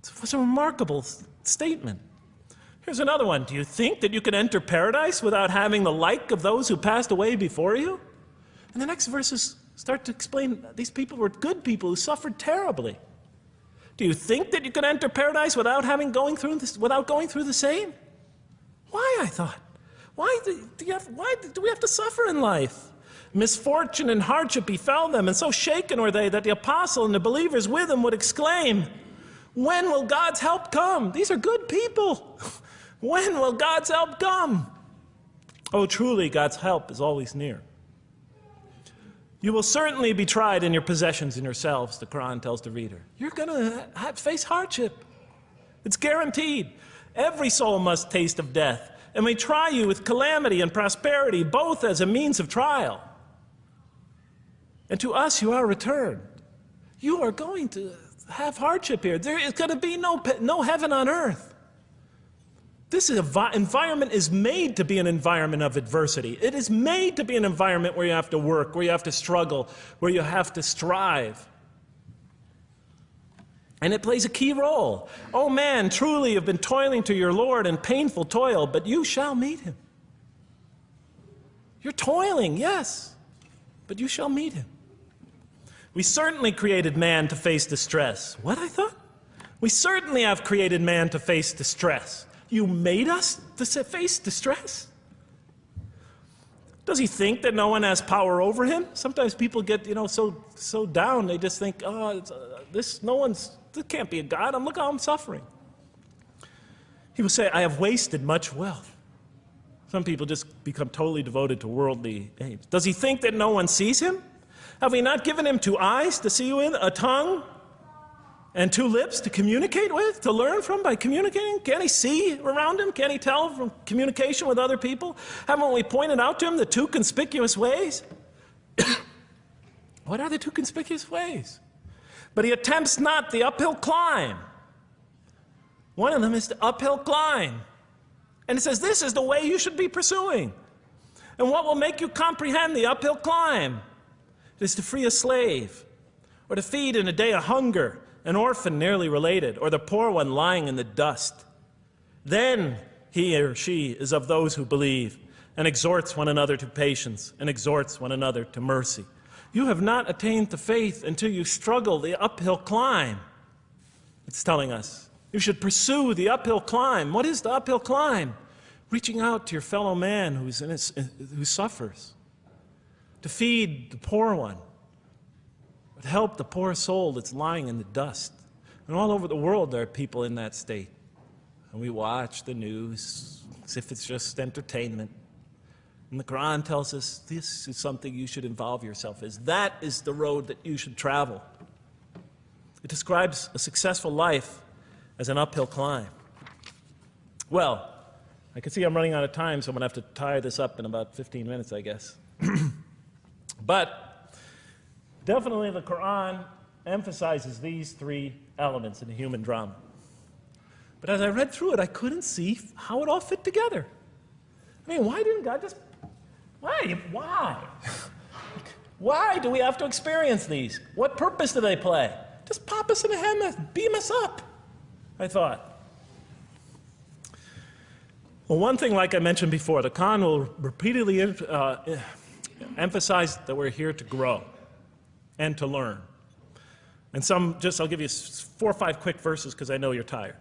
A: It was a remarkable statement. Here's another one. Do you think that you can enter paradise without having the like of those who passed away before you? And the next verses start to explain these people were good people who suffered terribly. Do you think that you can enter paradise without going through the same? Why, I thought? Why do we have to suffer in life? Misfortune and hardship befell them, and so shaken were they that the apostle and the believers with him would exclaim, when will God's help come? These are good people. When will God's help come? Oh, truly, God's help is always near. You will certainly be tried in your possessions and yourselves, the Quran tells the reader. You're going to face hardship. It's guaranteed. Every soul must taste of death, and we try you with calamity and prosperity, both as a means of trial. And to us you are returned. You are going to have hardship here. There is going to be no heaven on earth. This environment is made to be an environment of adversity. It is made to be an environment where you have to work, where you have to struggle, where you have to strive. And it plays a key role. Oh man, truly you've been toiling to your Lord in painful toil, but you shall meet him. You're toiling, yes, but you shall meet him. We certainly created man to face distress. What, I thought? We certainly have created man to face distress. You made us to face distress? Does he think that no one has power over him? Sometimes people get, so down, they just think, this can't be a God. Look how I'm suffering. He will say, I have wasted much wealth. Some people just become totally devoted to worldly aims. Does he think that no one sees him? Have we not given him 2 eyes to see with, a tongue, and 2 lips to communicate with, to learn from by communicating? Can't he see around him? Can't he tell from communication with other people? Haven't we pointed out to him the 2 conspicuous ways? What are the 2 conspicuous ways? But he attempts not the uphill climb. One of them is the uphill climb. And it says this is the way you should be pursuing. And what will make you comprehend the uphill climb? It is to free a slave, or to feed in a day of hunger, an orphan nearly related, or the poor one lying in the dust. Then he or she is of those who believe, and exhorts one another to patience, and exhorts one another to mercy. You have not attained to faith until you struggle the uphill climb. It's telling us. You should pursue the uphill climb. What is the uphill climb? Reaching out to your fellow man who suffers. To feed the poor one. To help the poor soul that's lying in the dust. And all over the world there are people in that state. And we watch the news as if it's just entertainment. And the Quran tells us this is something you should involve yourself in. That is the road that you should travel. It describes a successful life as an uphill climb. Well, I can see I'm running out of time, so I'm going to have to tie this up in about 15 minutes, I guess. But definitely the Quran emphasizes these 3 elements in the human drama. But as I read through it, I couldn't see how it all fit together. I mean, why didn't God just... Why? Why do we have to experience these? What purpose do they play? Just pop us in the head, beam us up, I thought. Well, one thing, like I mentioned before, the Quran will repeatedly emphasize that we're here to grow and to learn. And I'll give you 4 or 5 quick verses because I know you're tired.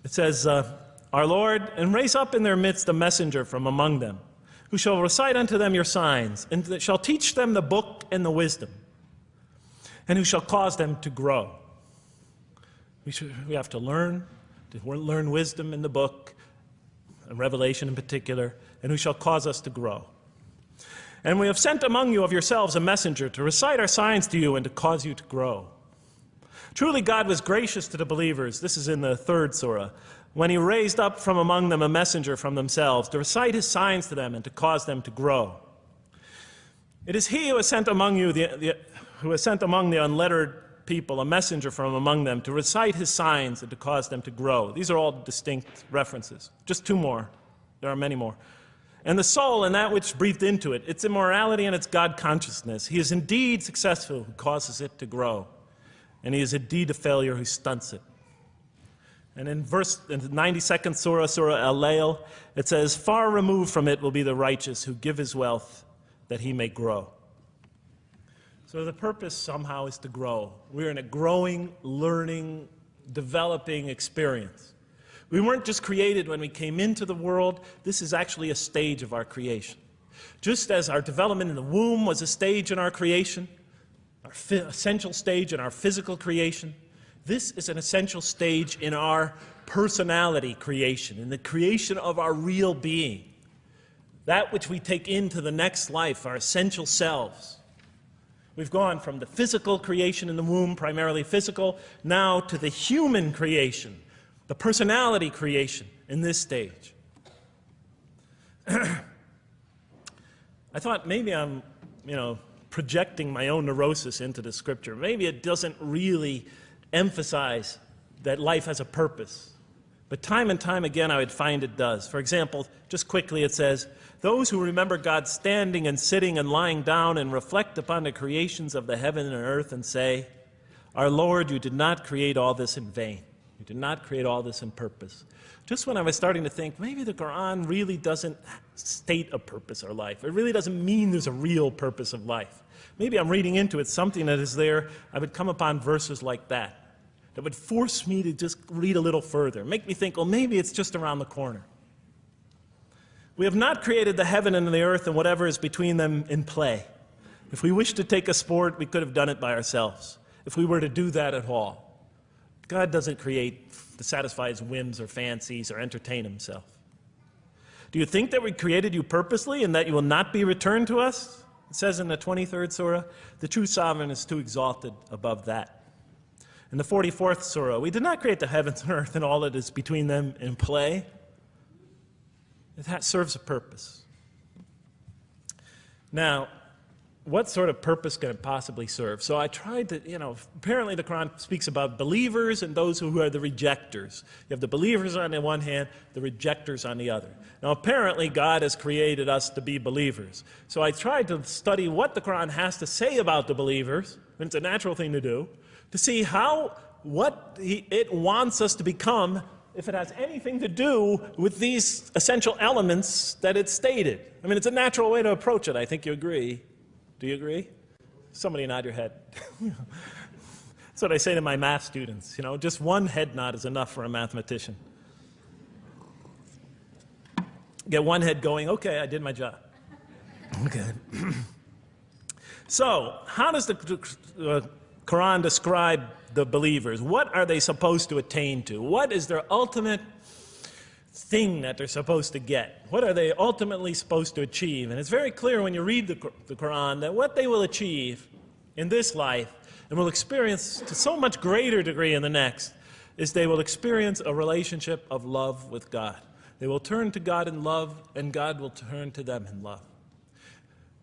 A: It says, Our Lord, and raise up in their midst a messenger from among them, who shall recite unto them your signs, and shall teach them the book and the wisdom, and who shall cause them to grow. We have to learn wisdom in the book, and Revelation in particular, and who shall cause us to grow. And we have sent among you of yourselves a messenger to recite our signs to you and to cause you to grow. Truly God was gracious to the believers, this is in the 3rd surah, when he raised up from among them a messenger from themselves to recite his signs to them and to cause them to grow. It is he who has sent among you who has sent among the unlettered people a messenger from among them to recite his signs and to cause them to grow. These are all distinct references. Just 2 more. There are many more. And the soul and that which breathed into it, its immorality and its God consciousness. He is indeed successful who causes it to grow. And he is indeed a failure who stunts it. And in the 92nd surah, Surah Al-Layl, it says, Far removed from it will be the righteous who give his wealth that he may grow. So the purpose somehow is to grow. We're in a growing, learning, developing experience. We weren't just created when we came into the world. This is actually a stage of our creation. Just as our development in the womb was a stage in our creation, our essential stage in our physical creation, this is an essential stage in our personality creation, in the creation of our real being. That which we take into the next life, our essential selves. We've gone from the physical creation in the womb, primarily physical, now to the human creation, the personality creation in this stage. I thought maybe I'm, projecting my own neurosis into the scripture. Maybe it doesn't really emphasize that life has a purpose. But time and time again, I would find it does. For example, just quickly it says, those who remember God standing and sitting and lying down and reflect upon the creations of the heaven and earth and say, our Lord, you did not create all this in vain. You did not create all this in purpose. Just when I was starting to think, maybe the Quran really doesn't state a purpose of life. It really doesn't mean there's a real purpose of life. Maybe I'm reading into it something that is there. I would come upon verses like that would force me to just read a little further, make me think, well, maybe it's just around the corner. We have not created the heaven and the earth and whatever is between them in play. If we wished to take a sport, we could have done it by ourselves, if we were to do that at all. God doesn't create to satisfy his whims or fancies or entertain himself. Do you think that we created you purposely and that you will not be returned to us? It says in the 23rd surah, the true sovereign is too exalted above that. In the 44th surah, we did not create the heavens and earth and all that is between them in play. That serves a purpose. Now, what sort of purpose can it possibly serve? So I tried to, apparently the Quran speaks about believers and those who are the rejectors. You have the believers on the one hand, the rejectors on the other. Now apparently God has created us to be believers. So I tried to study what the Quran has to say about the believers, and it's a natural thing to do, to see what it wants us to become, if it has anything to do with these essential elements that it stated. I mean, it's a natural way to approach it. I think you agree. Do you agree? Somebody nod your head. That's what I say to my math students. Just one head nod is enough for a mathematician. Get one head going, okay, I did my job. Okay. So, how does the Quran describe the believers? What are they supposed to attain to? What is their ultimate thing that they're supposed to get? What are they ultimately supposed to achieve? And it's very clear when you read the Quran that what they will achieve in this life and will experience to so much greater degree in the next is they will experience a relationship of love with God. They will turn to God in love, and God will turn to them in love.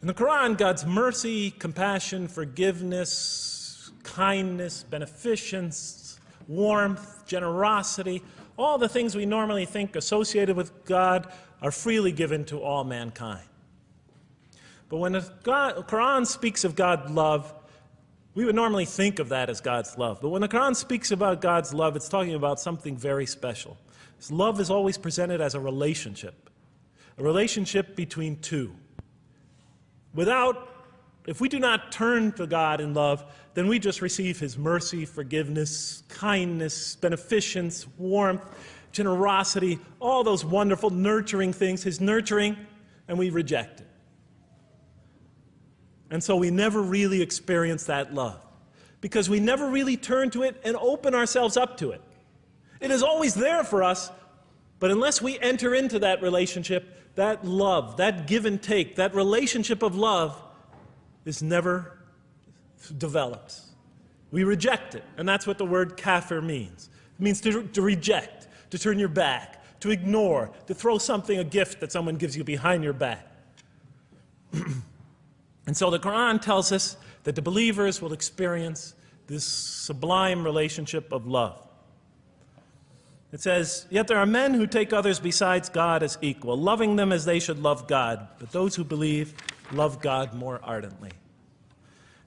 A: In the Quran, God's mercy, compassion, forgiveness, kindness, beneficence, warmth, generosity, all the things we normally think associated with God are freely given to all mankind. But when the Quran speaks of God's love, we would normally think of that as God's love. But when the Quran speaks about God's love, it's talking about something very special. His love is always presented as a relationship between two. If we do not turn to God in love, then we just receive his mercy, forgiveness, kindness, beneficence, warmth, generosity, all those wonderful nurturing things, his nurturing, and we reject it. And so we never really experience that love, because we never really turn to it and open ourselves up to it. It is always there for us, but unless we enter into that relationship, that love, that give and take, that relationship of love is never developed. We reject it, and that's what the word kafir means. It means to reject, to turn your back, to ignore, to throw a gift that someone gives you behind your back. And so the Quran tells us that the believers will experience this sublime relationship of love. It says, yet there are men who take others besides God as equal, loving them as they should love God, but those who believe love God more ardently.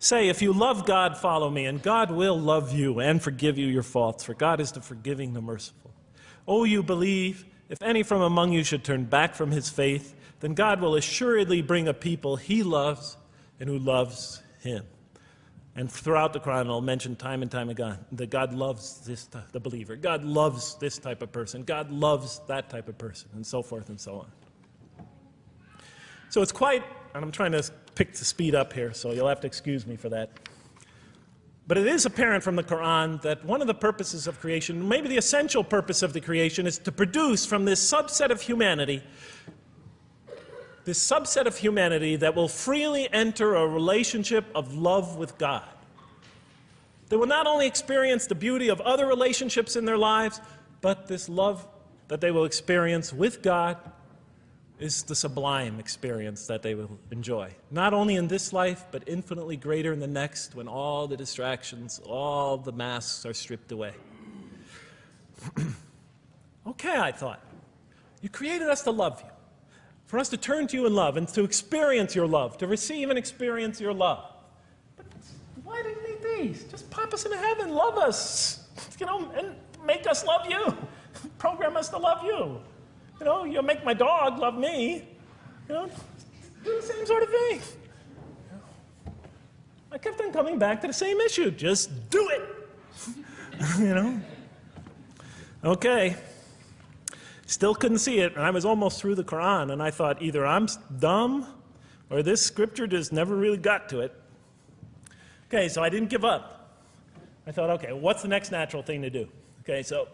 A: Say, if you love God, follow me, and God will love you and forgive you your faults, for God is the forgiving, the merciful. O you believe, if any from among you should turn back from his faith, then God will assuredly bring a people he loves and who loves him. And throughout the Quran, I'll mention time and time again that God loves the believer. God loves this type of person. God loves that type of person, and so forth and so on. So it's quite, and I'm trying to pick the speed up here, so you'll have to excuse me for that. But it is apparent from the Quran that one of the purposes of creation, maybe the essential purpose of the creation, is to produce from this subset of humanity that will freely enter a relationship of love with God. They will not only experience the beauty of other relationships in their lives, but this love that they will experience with God is the sublime experience that they will enjoy. Not only in this life, but infinitely greater in the next, when all the distractions, all the masks are stripped away. Okay, I thought. You created us to love you, for us to turn to you in love and to experience your love, to receive and experience your love. But why do you need these? Just pop us into heaven, love us, and make us love you. Program us to love you. You'll make my dog love me. Do the same sort of thing. I kept on coming back to the same issue. Just do it. Okay. Still couldn't see it, and I was almost through the Quran, and I thought either I'm dumb or this scripture just never really got to it. Okay, so I didn't give up. I thought, okay, what's the next natural thing to do? Okay, so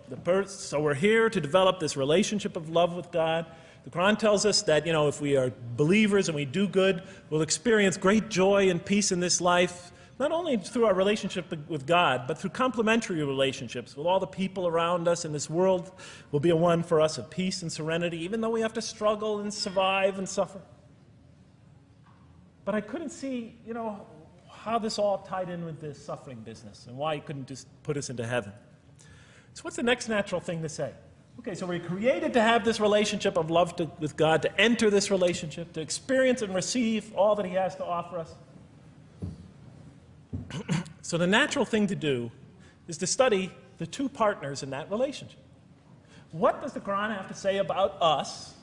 A: we're here to develop this relationship of love with God. The Quran tells us that, if we are believers and we do good, we'll experience great joy and peace in this life, not only through our relationship with God, but through complementary relationships with all the people around us, and this world will be a one for us of peace and serenity, even though we have to struggle and survive and suffer. But I couldn't see, how this all tied in with this suffering business, and why He couldn't just put us into heaven. So what's the next natural thing to say? Okay, so we're created to have this relationship of love with God, to enter this relationship, to experience and receive all that He has to offer us. So the natural thing to do is to study the two partners in that relationship. What does the Quran have to say about us,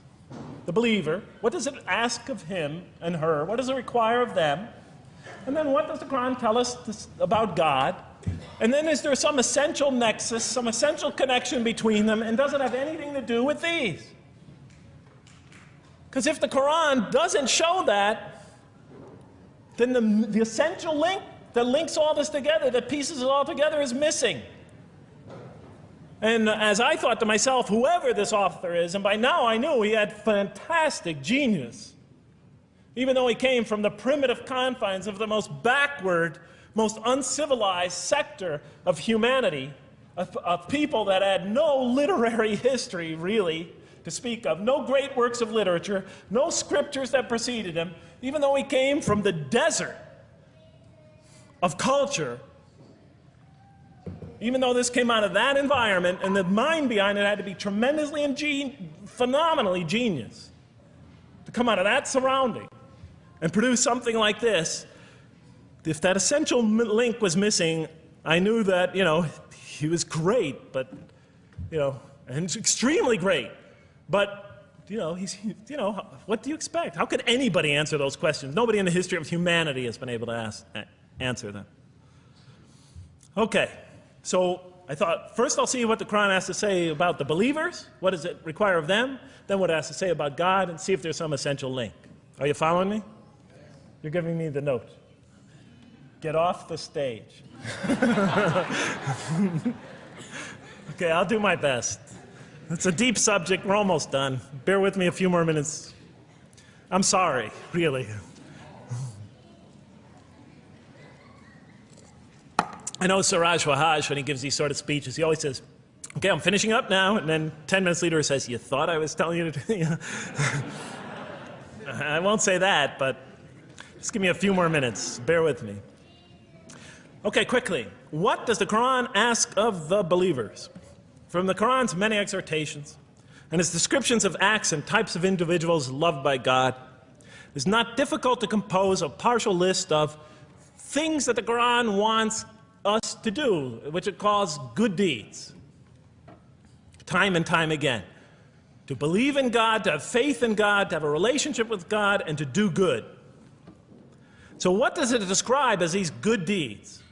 A: the believer? What does it ask of him and her? What does it require of them? And then what does the Quran tell us about God? And then is there some essential nexus, some essential connection between them, and does it have anything to do with these? Because if the Quran doesn't show that, then the essential link that links all this together, that pieces it all together, is missing. And as I thought to myself, whoever this author is, and by now I knew he had fantastic genius, even though he came from the primitive confines of the most backward, most uncivilized sector of humanity, of people that had no literary history, really, to speak of, no great works of literature, no scriptures that preceded him, even though he came from the desert of culture, even though this came out of that environment, and the mind behind it had to be tremendously and phenomenally genius to come out of that surrounding and produce something like this. If that essential link was missing, I knew that, he was great, but, and extremely great. But, what do you expect? How could anybody answer those questions? Nobody in the history of humanity has been able to answer them. Okay, so I thought, first I'll see what the Quran has to say about the believers. What does it require of them? Then what it has to say about God, and see if there's some essential link. Are you following me? You're giving me the note. Get off the stage. Okay, I'll do my best. It's a deep subject. We're almost done. Bear with me a few more minutes. I'm sorry, really. I know Siraj Wahaj, when he gives these sort of speeches, he always says, okay, I'm finishing up now, and then 10 minutes later he says, you thought I was telling you to do it? I won't say that, but just give me a few more minutes. Bear with me. Okay, quickly. What does the Quran ask of the believers? From the Quran's many exhortations and its descriptions of acts and types of individuals loved by God, it's not difficult to compose a partial list of things that the Quran wants us to do, which it calls good deeds, time and time again. To believe in God, to have faith in God, to have a relationship with God, and to do good. So what does it describe as these good deeds?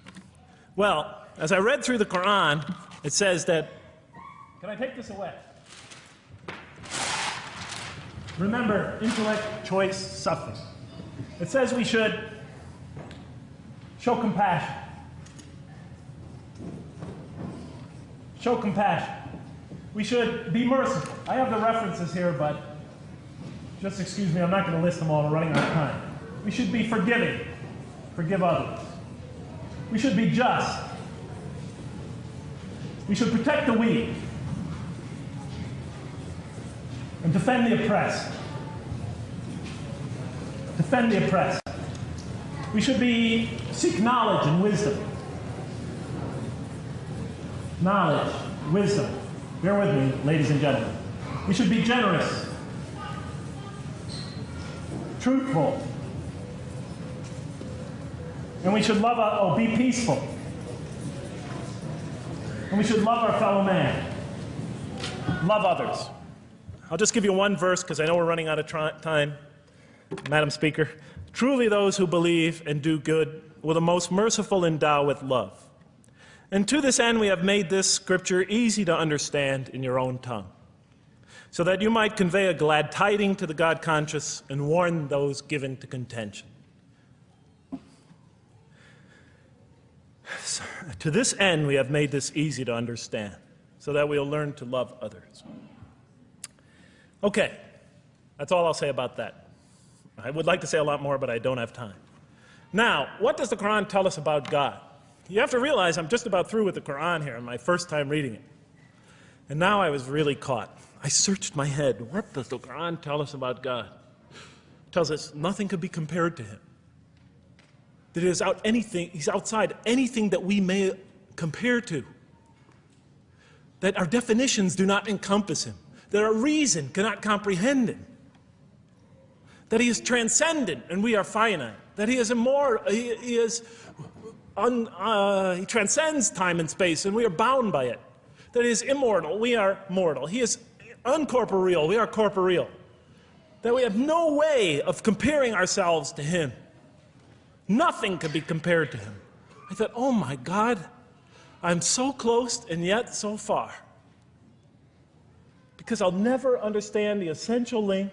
A: Well, as I read through the Quran, it says that, can I take this away? Remember, intellect, choice, suffering. It says we should show compassion. Show compassion. We should be merciful. I have the references here, but just excuse me, I'm not going to list them all. We're running out of time. We should be forgiving. Forgive others. We should be just. We should protect the weak. and defend the oppressed. Defend the oppressed. We should seek knowledge and wisdom. Knowledge, wisdom. Bear with me, ladies and gentlemen. We should be generous, truthful, and we should be peaceful. And we should love our fellow man. Love others. I'll just give you one verse because I know we're running out of time, Madam Speaker. Truly those who believe and do good will the most merciful endow with love. And to this end we have made this scripture easy to understand in your own tongue, so that you might convey a glad tiding to the God-conscious and warn those given to contention. To this end we have made this easy to understand, so that we'll learn to love others. Okay, that's all I'll say about that. I would like to say a lot more, but I don't have time. Now, what does the Quran tell us about God? You have to realize I'm just about through with the Quran here, my first time reading it. And now I was really caught. I searched my head. What does the Quran tell us about God? It tells us nothing could be compared to him. That he's outside anything that we may compare to. That our definitions do not encompass him. That our reason cannot comprehend him. That he is transcendent and we are finite. That he is immortal, he transcends time and space and we are bound by it. That he is immortal, we are mortal. He is uncorporeal, we are corporeal. That we have no way of comparing ourselves to him. Nothing could be compared to him. I thought, oh my God, I'm so close and yet so far. Because I'll never understand the essential link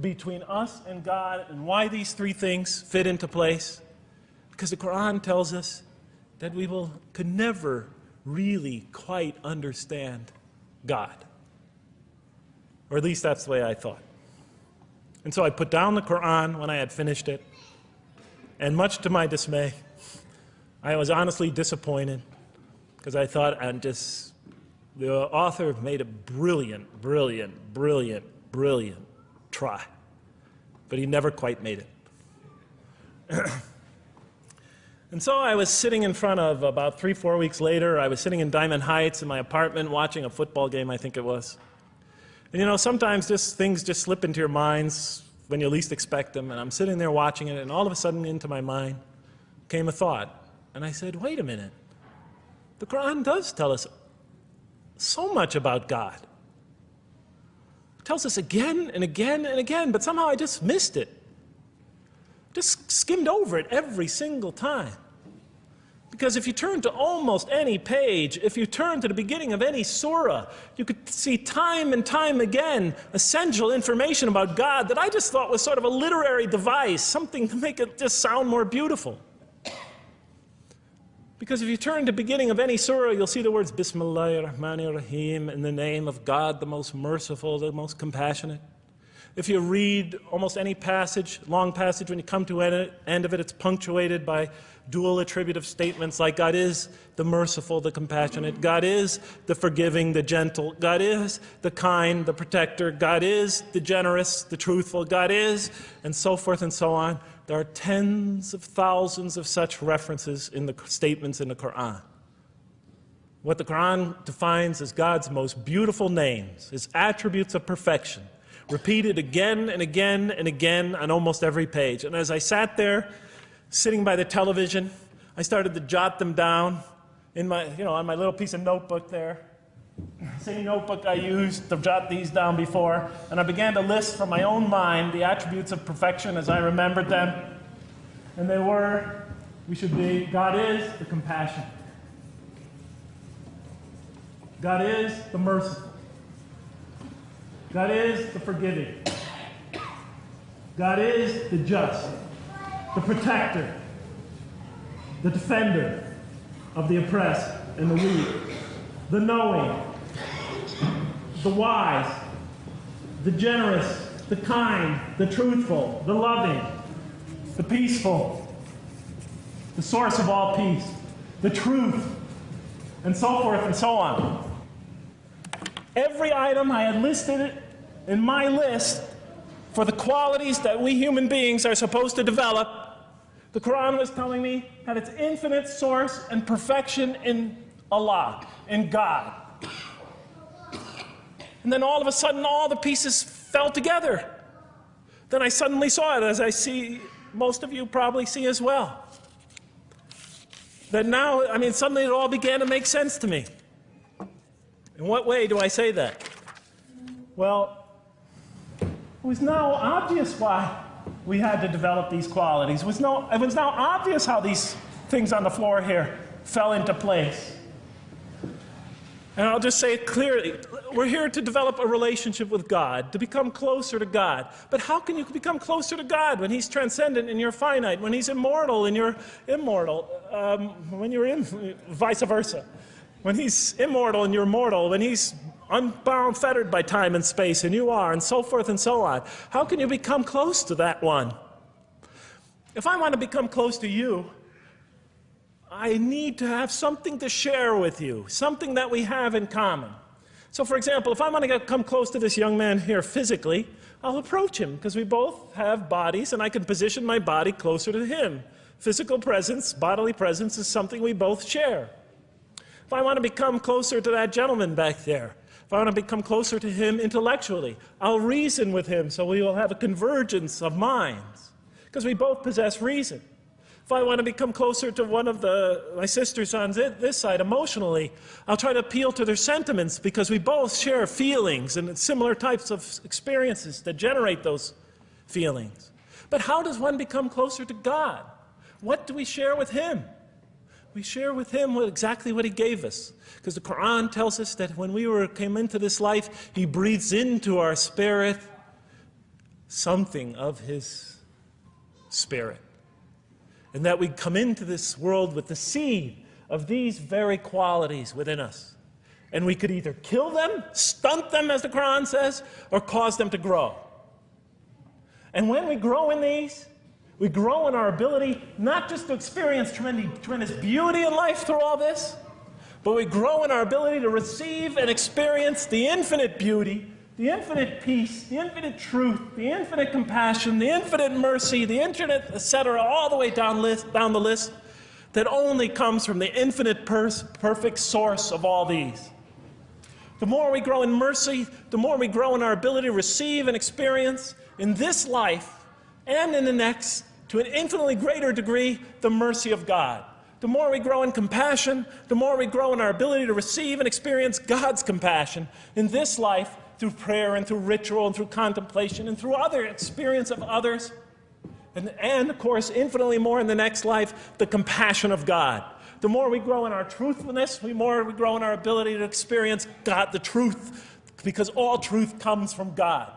A: between us and God and why these three things fit into place. Because the Quran tells us that we could never really quite understand God. Or at least that's the way I thought. And so I put down the Quran when I had finished it. And much to my dismay, I was honestly disappointed because I thought the author made a brilliant try. But he never quite made it. And so I was sitting in front of, about 3-4 weeks later, I was sitting in Diamond Heights in my apartment watching a football game, I think it was. And you know, sometimes things just slip into your minds when you least expect them, and I'm sitting there watching it, and all of a sudden into my mind came a thought. And I said, wait a minute. The Quran does tell us so much about God. It tells us again and again and again, but somehow I just missed it. Just skimmed over it every single time. Because if you turn to almost any page, if you turn to the beginning of any surah, you could see time and time again essential information about God that I just thought was sort of a literary device, something to make it just sound more beautiful. Because if you turn to the beginning of any surah, you'll see the words Bismillahir Rahmanir Rahim, in the name of God, the most merciful, the most compassionate. If you read almost any passage, long passage, when you come to the end of it, it's punctuated by dual attributive statements like God is the merciful, the compassionate, God is the forgiving, the gentle, God is the kind, the protector, God is the generous, the truthful, God is, and so forth and so on. There are tens of thousands of such references in the statements in the Quran. What the Quran defines as God's most beautiful names, his attributes of perfection, repeated again and again and again on almost every page. And as I sat there, sitting by the television, I started to jot them down in my, on my little piece of notebook there. Same notebook I used to jot these down before. And I began to list from my own mind the attributes of perfection as I remembered them. And they were, God is the compassionate. God is the merciful. God is the forgiving. God is the just, the protector, the defender of the oppressed and the weak, the knowing, the wise, the generous, the kind, the truthful, the loving, the peaceful, the source of all peace, the truth, and so forth and so on. Every item I had listed in my list for the qualities that we human beings are supposed to develop, the Quran was telling me had its infinite source and perfection in Allah, in God. And then all of a sudden, all the pieces fell together. Then I suddenly saw it, as I see most of you probably see as well. That now, suddenly it all began to make sense to me. In what way do I say that? Well, it was now obvious why we had to develop these qualities. It was now obvious how these things on the floor here fell into place. And I'll just say it clearly. We're here to develop a relationship with God, to become closer to God. But how can you become closer to God when He's transcendent and you're finite, when He's immortal and you're immortal, vice versa? When He's immortal and you're mortal, when He's unbound, fettered by time and space, and you are, and so forth and so on. How can you become close to that one? If I want to become close to you, I need to have something to share with you, something that we have in common. So, for example, if I want to come close to this young man here physically, I'll approach him, because we both have bodies, and I can position my body closer to him. Physical presence, bodily presence, is something we both share. If I want to become closer to that gentleman back there, if I want to become closer to him intellectually, I'll reason with him so we will have a convergence of minds, because we both possess reason. If I want to become closer to one of my sisters on this side emotionally, I'll try to appeal to their sentiments, because we both share feelings and similar types of experiences that generate those feelings. But how does one become closer to God? What do we share with Him? We share with Him exactly what He gave us. Because the Quran tells us that when we came into this life, He breathes into our spirit something of His Spirit. And that we come into this world with the seed of these very qualities within us. And we could either kill them, stunt them, as the Quran says, or cause them to grow. And when we grow in these, we grow in our ability not just to experience tremendous beauty in life through all this, but we grow in our ability to receive and experience the infinite beauty, the infinite peace, the infinite truth, the infinite compassion, the infinite mercy, the infinite, etc., all the way down the list, that only comes from the infinite perfect source of all these. The more we grow in mercy, the more we grow in our ability to receive and experience in this life and in the next, to an infinitely greater degree, the mercy of God. The more we grow in compassion, the more we grow in our ability to receive and experience God's compassion in this life, through prayer and through ritual and through contemplation and through other experience of others. And of course, infinitely more in the next life, the compassion of God. The more we grow in our truthfulness, the more we grow in our ability to experience God, the truth, because all truth comes from God.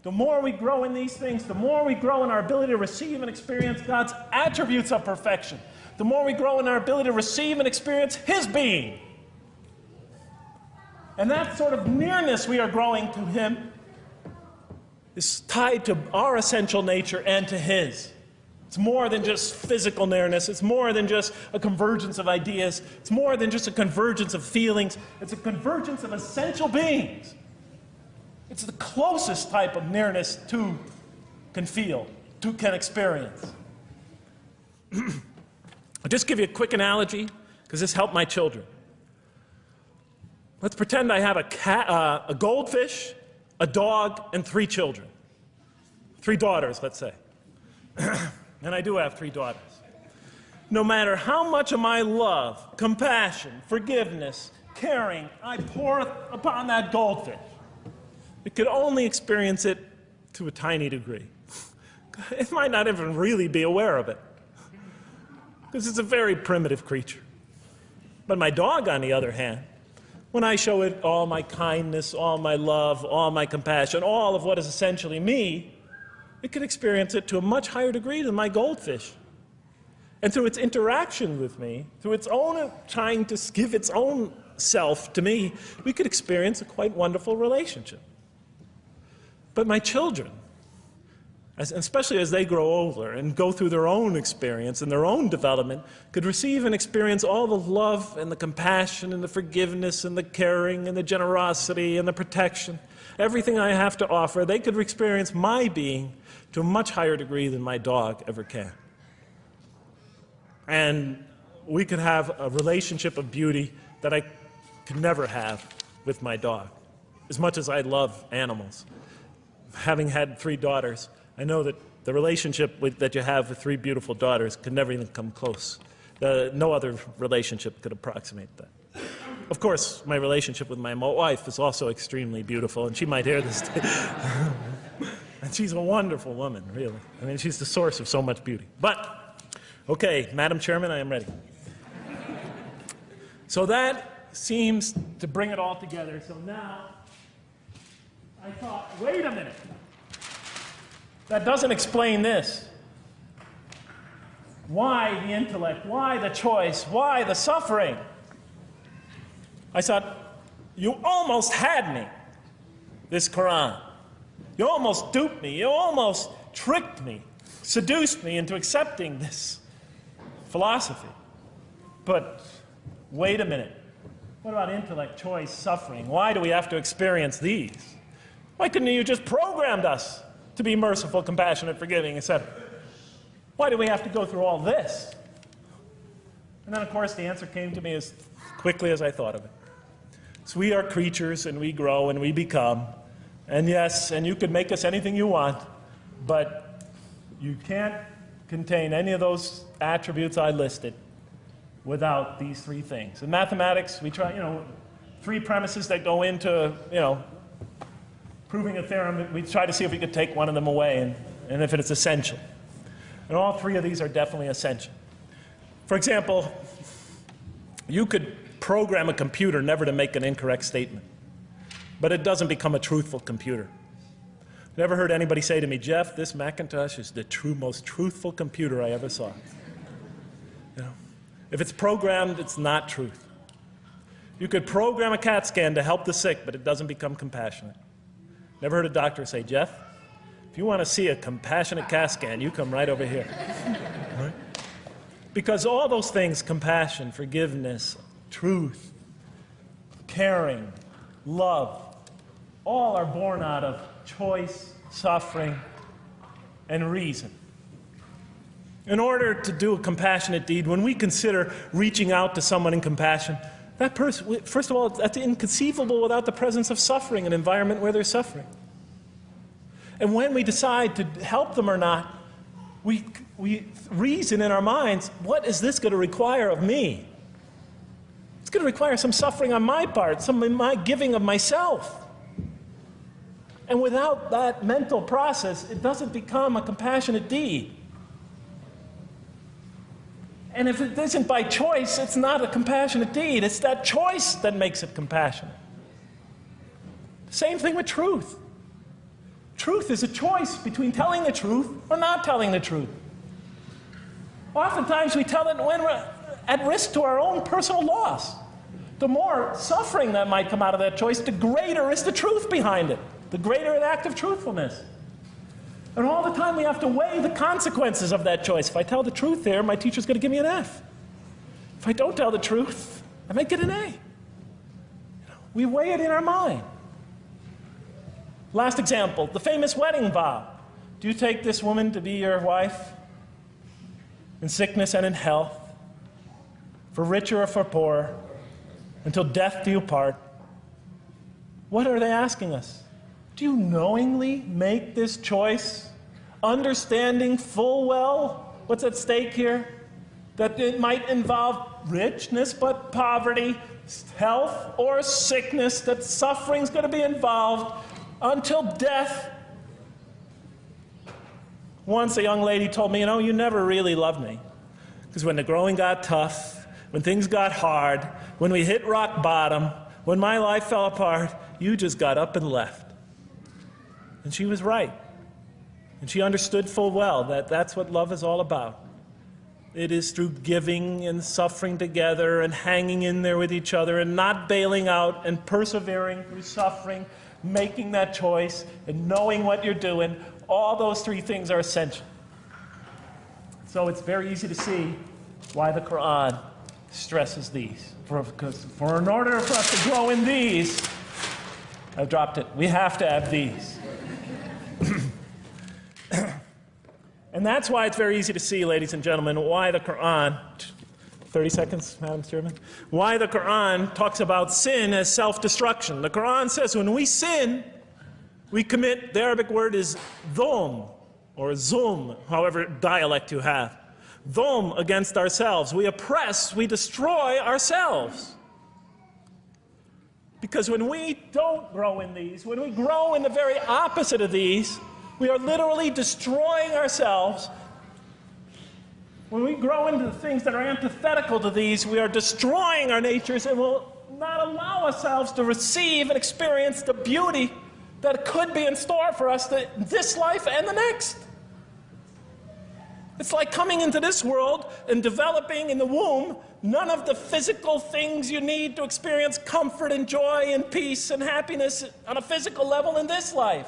A: The more we grow in these things, the more we grow in our ability to receive and experience God's attributes of perfection. The more we grow in our ability to receive and experience His being. And that sort of nearness we are growing to Him is tied to our essential nature and to His. It's more than just physical nearness. It's more than just a convergence of ideas. It's more than just a convergence of feelings. It's a convergence of essential beings. It's the closest type of nearness two can feel, two can experience. I'll just give you a quick analogy, because this helped my children. Let's pretend I have a goldfish, a dog, and 3 children. 3 daughters, let's say. And I do have 3 daughters. No matter how much of my love, compassion, forgiveness, caring I pour upon that goldfish, it could only experience it to a tiny degree. It might not even really be aware of it, because it's a very primitive creature. But my dog, on the other hand, when I show it all my kindness, all my love, all my compassion, all of what is essentially me, it can experience it to a much higher degree than my goldfish. And through its interaction with me, through its own trying to give its own self to me, we could experience a quite wonderful relationship. But my children, especially as they grow older and go through their own experience and their own development, could receive and experience all the love and the compassion and the forgiveness and the caring and the generosity and the protection everything I have to offer, they could experience my being to a much higher degree than my dog ever can. And we could have a relationship of beauty that I could never have with my dog. As much as I love animals, having had 3 daughters, I know that the relationship that you have with 3 beautiful daughters could never even come close. No other relationship could approximate that. Of course, my relationship with my wife is also extremely beautiful, and she might hear this. And she's a wonderful woman, really. I mean, she's the source of so much beauty. But, okay, Madam Chairman, I am ready. So that seems to bring it all together. So now, I thought, wait a minute. That doesn't explain this. Why the intellect? Why the choice? Why the suffering? I thought, you almost had me, this Quran. You almost duped me. You almost tricked me, seduced me into accepting this philosophy. But wait a minute. What about intellect, choice, suffering? Why do we have to experience these? Why couldn't you just programmed us to be merciful, compassionate, forgiving, etc.? Why do we have to go through all this? And then, of course, the answer came to me as quickly as I thought of it. So we are creatures, and we grow, and we become. And yes, and you can make us anything you want, but you can't contain any of those attributes I listed without these 3 things. In mathematics, we try, 3 premises that go into, proving a theorem. We try to see if we could take one of them away, and if it's essential. And all 3 of these are definitely essential. For example, you could program a computer never to make an incorrect statement, but it doesn't become a truthful computer. Never heard anybody say to me, Jeff, this Macintosh is the most truthful computer I ever saw. If it's programmed, it's not truth. You could program a CAT scan to help the sick, but it doesn't become compassionate. Never heard a doctor say, Jeff, if you want to see a compassionate CAT scan, you come right over here. Right? Because all those things, compassion, forgiveness, truth, caring, love, all are born out of choice, suffering, and reason. In order to do a compassionate deed, when we consider reaching out to someone in compassion, that person, first of all, that's inconceivable without the presence of suffering, an environment where there's suffering. And when we decide to help them or not, we reason in our minds, what is this going to require of me? It's going to require some suffering on my part, some in my giving of myself. And without that mental process, it doesn't become a compassionate deed. And if it isn't by choice, it's not a compassionate deed. It's that choice that makes it compassionate. Same thing with truth. Truth is a choice between telling the truth or not telling the truth. Oftentimes we tell it when we're at risk to our own personal loss. The more suffering that might come out of that choice, the greater is the truth behind it, the greater an act of truthfulness. And all the time we have to weigh the consequences of that choice. If I tell the truth there, my teacher's going to give me an F. If I don't tell the truth, I might get an A. We weigh it in our mind. Last example, the famous wedding vow. Do you take this woman to be your wife in sickness and in health, for richer or for poorer, until death do you part? What are they asking us? Do you knowingly make this choice, understanding full well what's at stake here? That it might involve richness but poverty, health or sickness, that suffering's going to be involved until death. Once a young lady told me, you never really loved me. Because when the growing got tough, when things got hard, when we hit rock bottom, when my life fell apart, you just got up and left. And she was right. And she understood full well that that's what love is all about. It is through giving and suffering together and hanging in there with each other and not bailing out and persevering through suffering, making that choice and knowing what you're doing. All those 3 things are essential. So it's very easy to see why the Quran stresses these. Because in order for us to grow in these, I've dropped it. We have to have these. And that's why it's very easy to see, ladies and gentlemen, why the Quran, 30 seconds, Madam Chairman, why the Quran talks about sin as self-destruction. The Quran says when we sin, we commit, the Arabic word is dhulm, or zulm, however dialect you have. Dhulm against ourselves. We oppress, we destroy ourselves. Because when we don't grow in these, when we grow in the very opposite of these, we are literally destroying ourselves. When we grow into the things that are antithetical to these, we are destroying our natures and will not allow ourselves to receive and experience the beauty that could be in store for us this life and the next. It's like coming into this world and developing in the womb none of the physical things you need to experience comfort and joy and peace and happiness on a physical level in this life.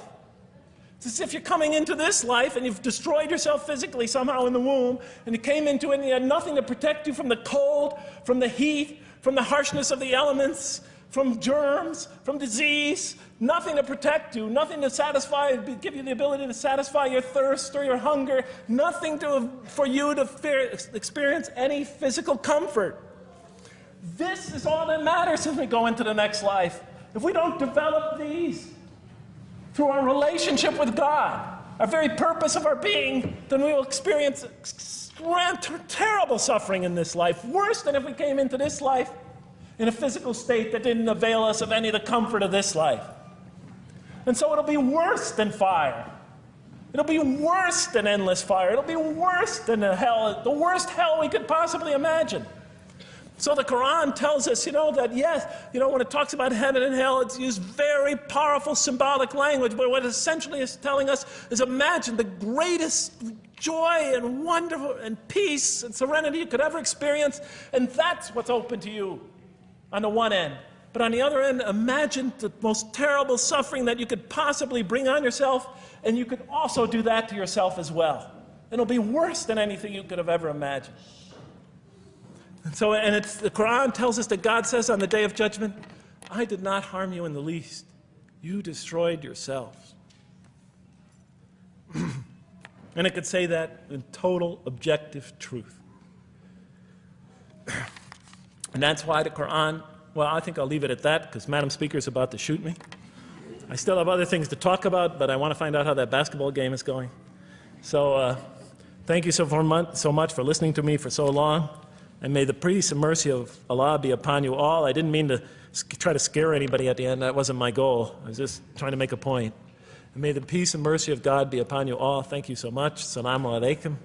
A: It's as if you're coming into this life and you've destroyed yourself physically somehow in the womb, and you came into it and you had nothing to protect you from the cold, from the heat, from the harshness of the elements, from germs, from disease, nothing to protect you, nothing to satisfy, give you the ability to satisfy your thirst or your hunger, nothing for you to experience any physical comfort. This is all that matters as we go into the next life. If we don't develop these through our relationship with God, our very purpose of our being, then we will experience terrible suffering in this life, worse than if we came into this life in a physical state that didn't avail us of any of the comfort of this life. And so it'll be worse than fire. It'll be worse than endless fire. It'll be worse than the worst hell we could possibly imagine. So the Quran tells us, that yes, when it talks about heaven and hell, it's used very powerful symbolic language, but what it essentially is telling us is imagine the greatest joy and wonder and peace and serenity you could ever experience, and that's what's open to you on the one end. But on the other end, imagine the most terrible suffering that you could possibly bring on yourself, and you could also do that to yourself as well. It'll be worse than anything you could have ever imagined. And the Quran tells us that God says on the Day of Judgment, I did not harm you in the least. You destroyed yourselves. And it could say that in total objective truth. And that's why the Quran, well, I think I'll leave it at that because Madam Speaker is about to shoot me. I still have other things to talk about, but I want to find out how that basketball game is going. So thank you so much for listening to me for so long. And may the peace and mercy of Allah be upon you all. I didn't mean to try to scare anybody at the end. That wasn't my goal. I was just trying to make a point. And may the peace and mercy of God be upon you all. Thank you so much. Assalamu alaikum.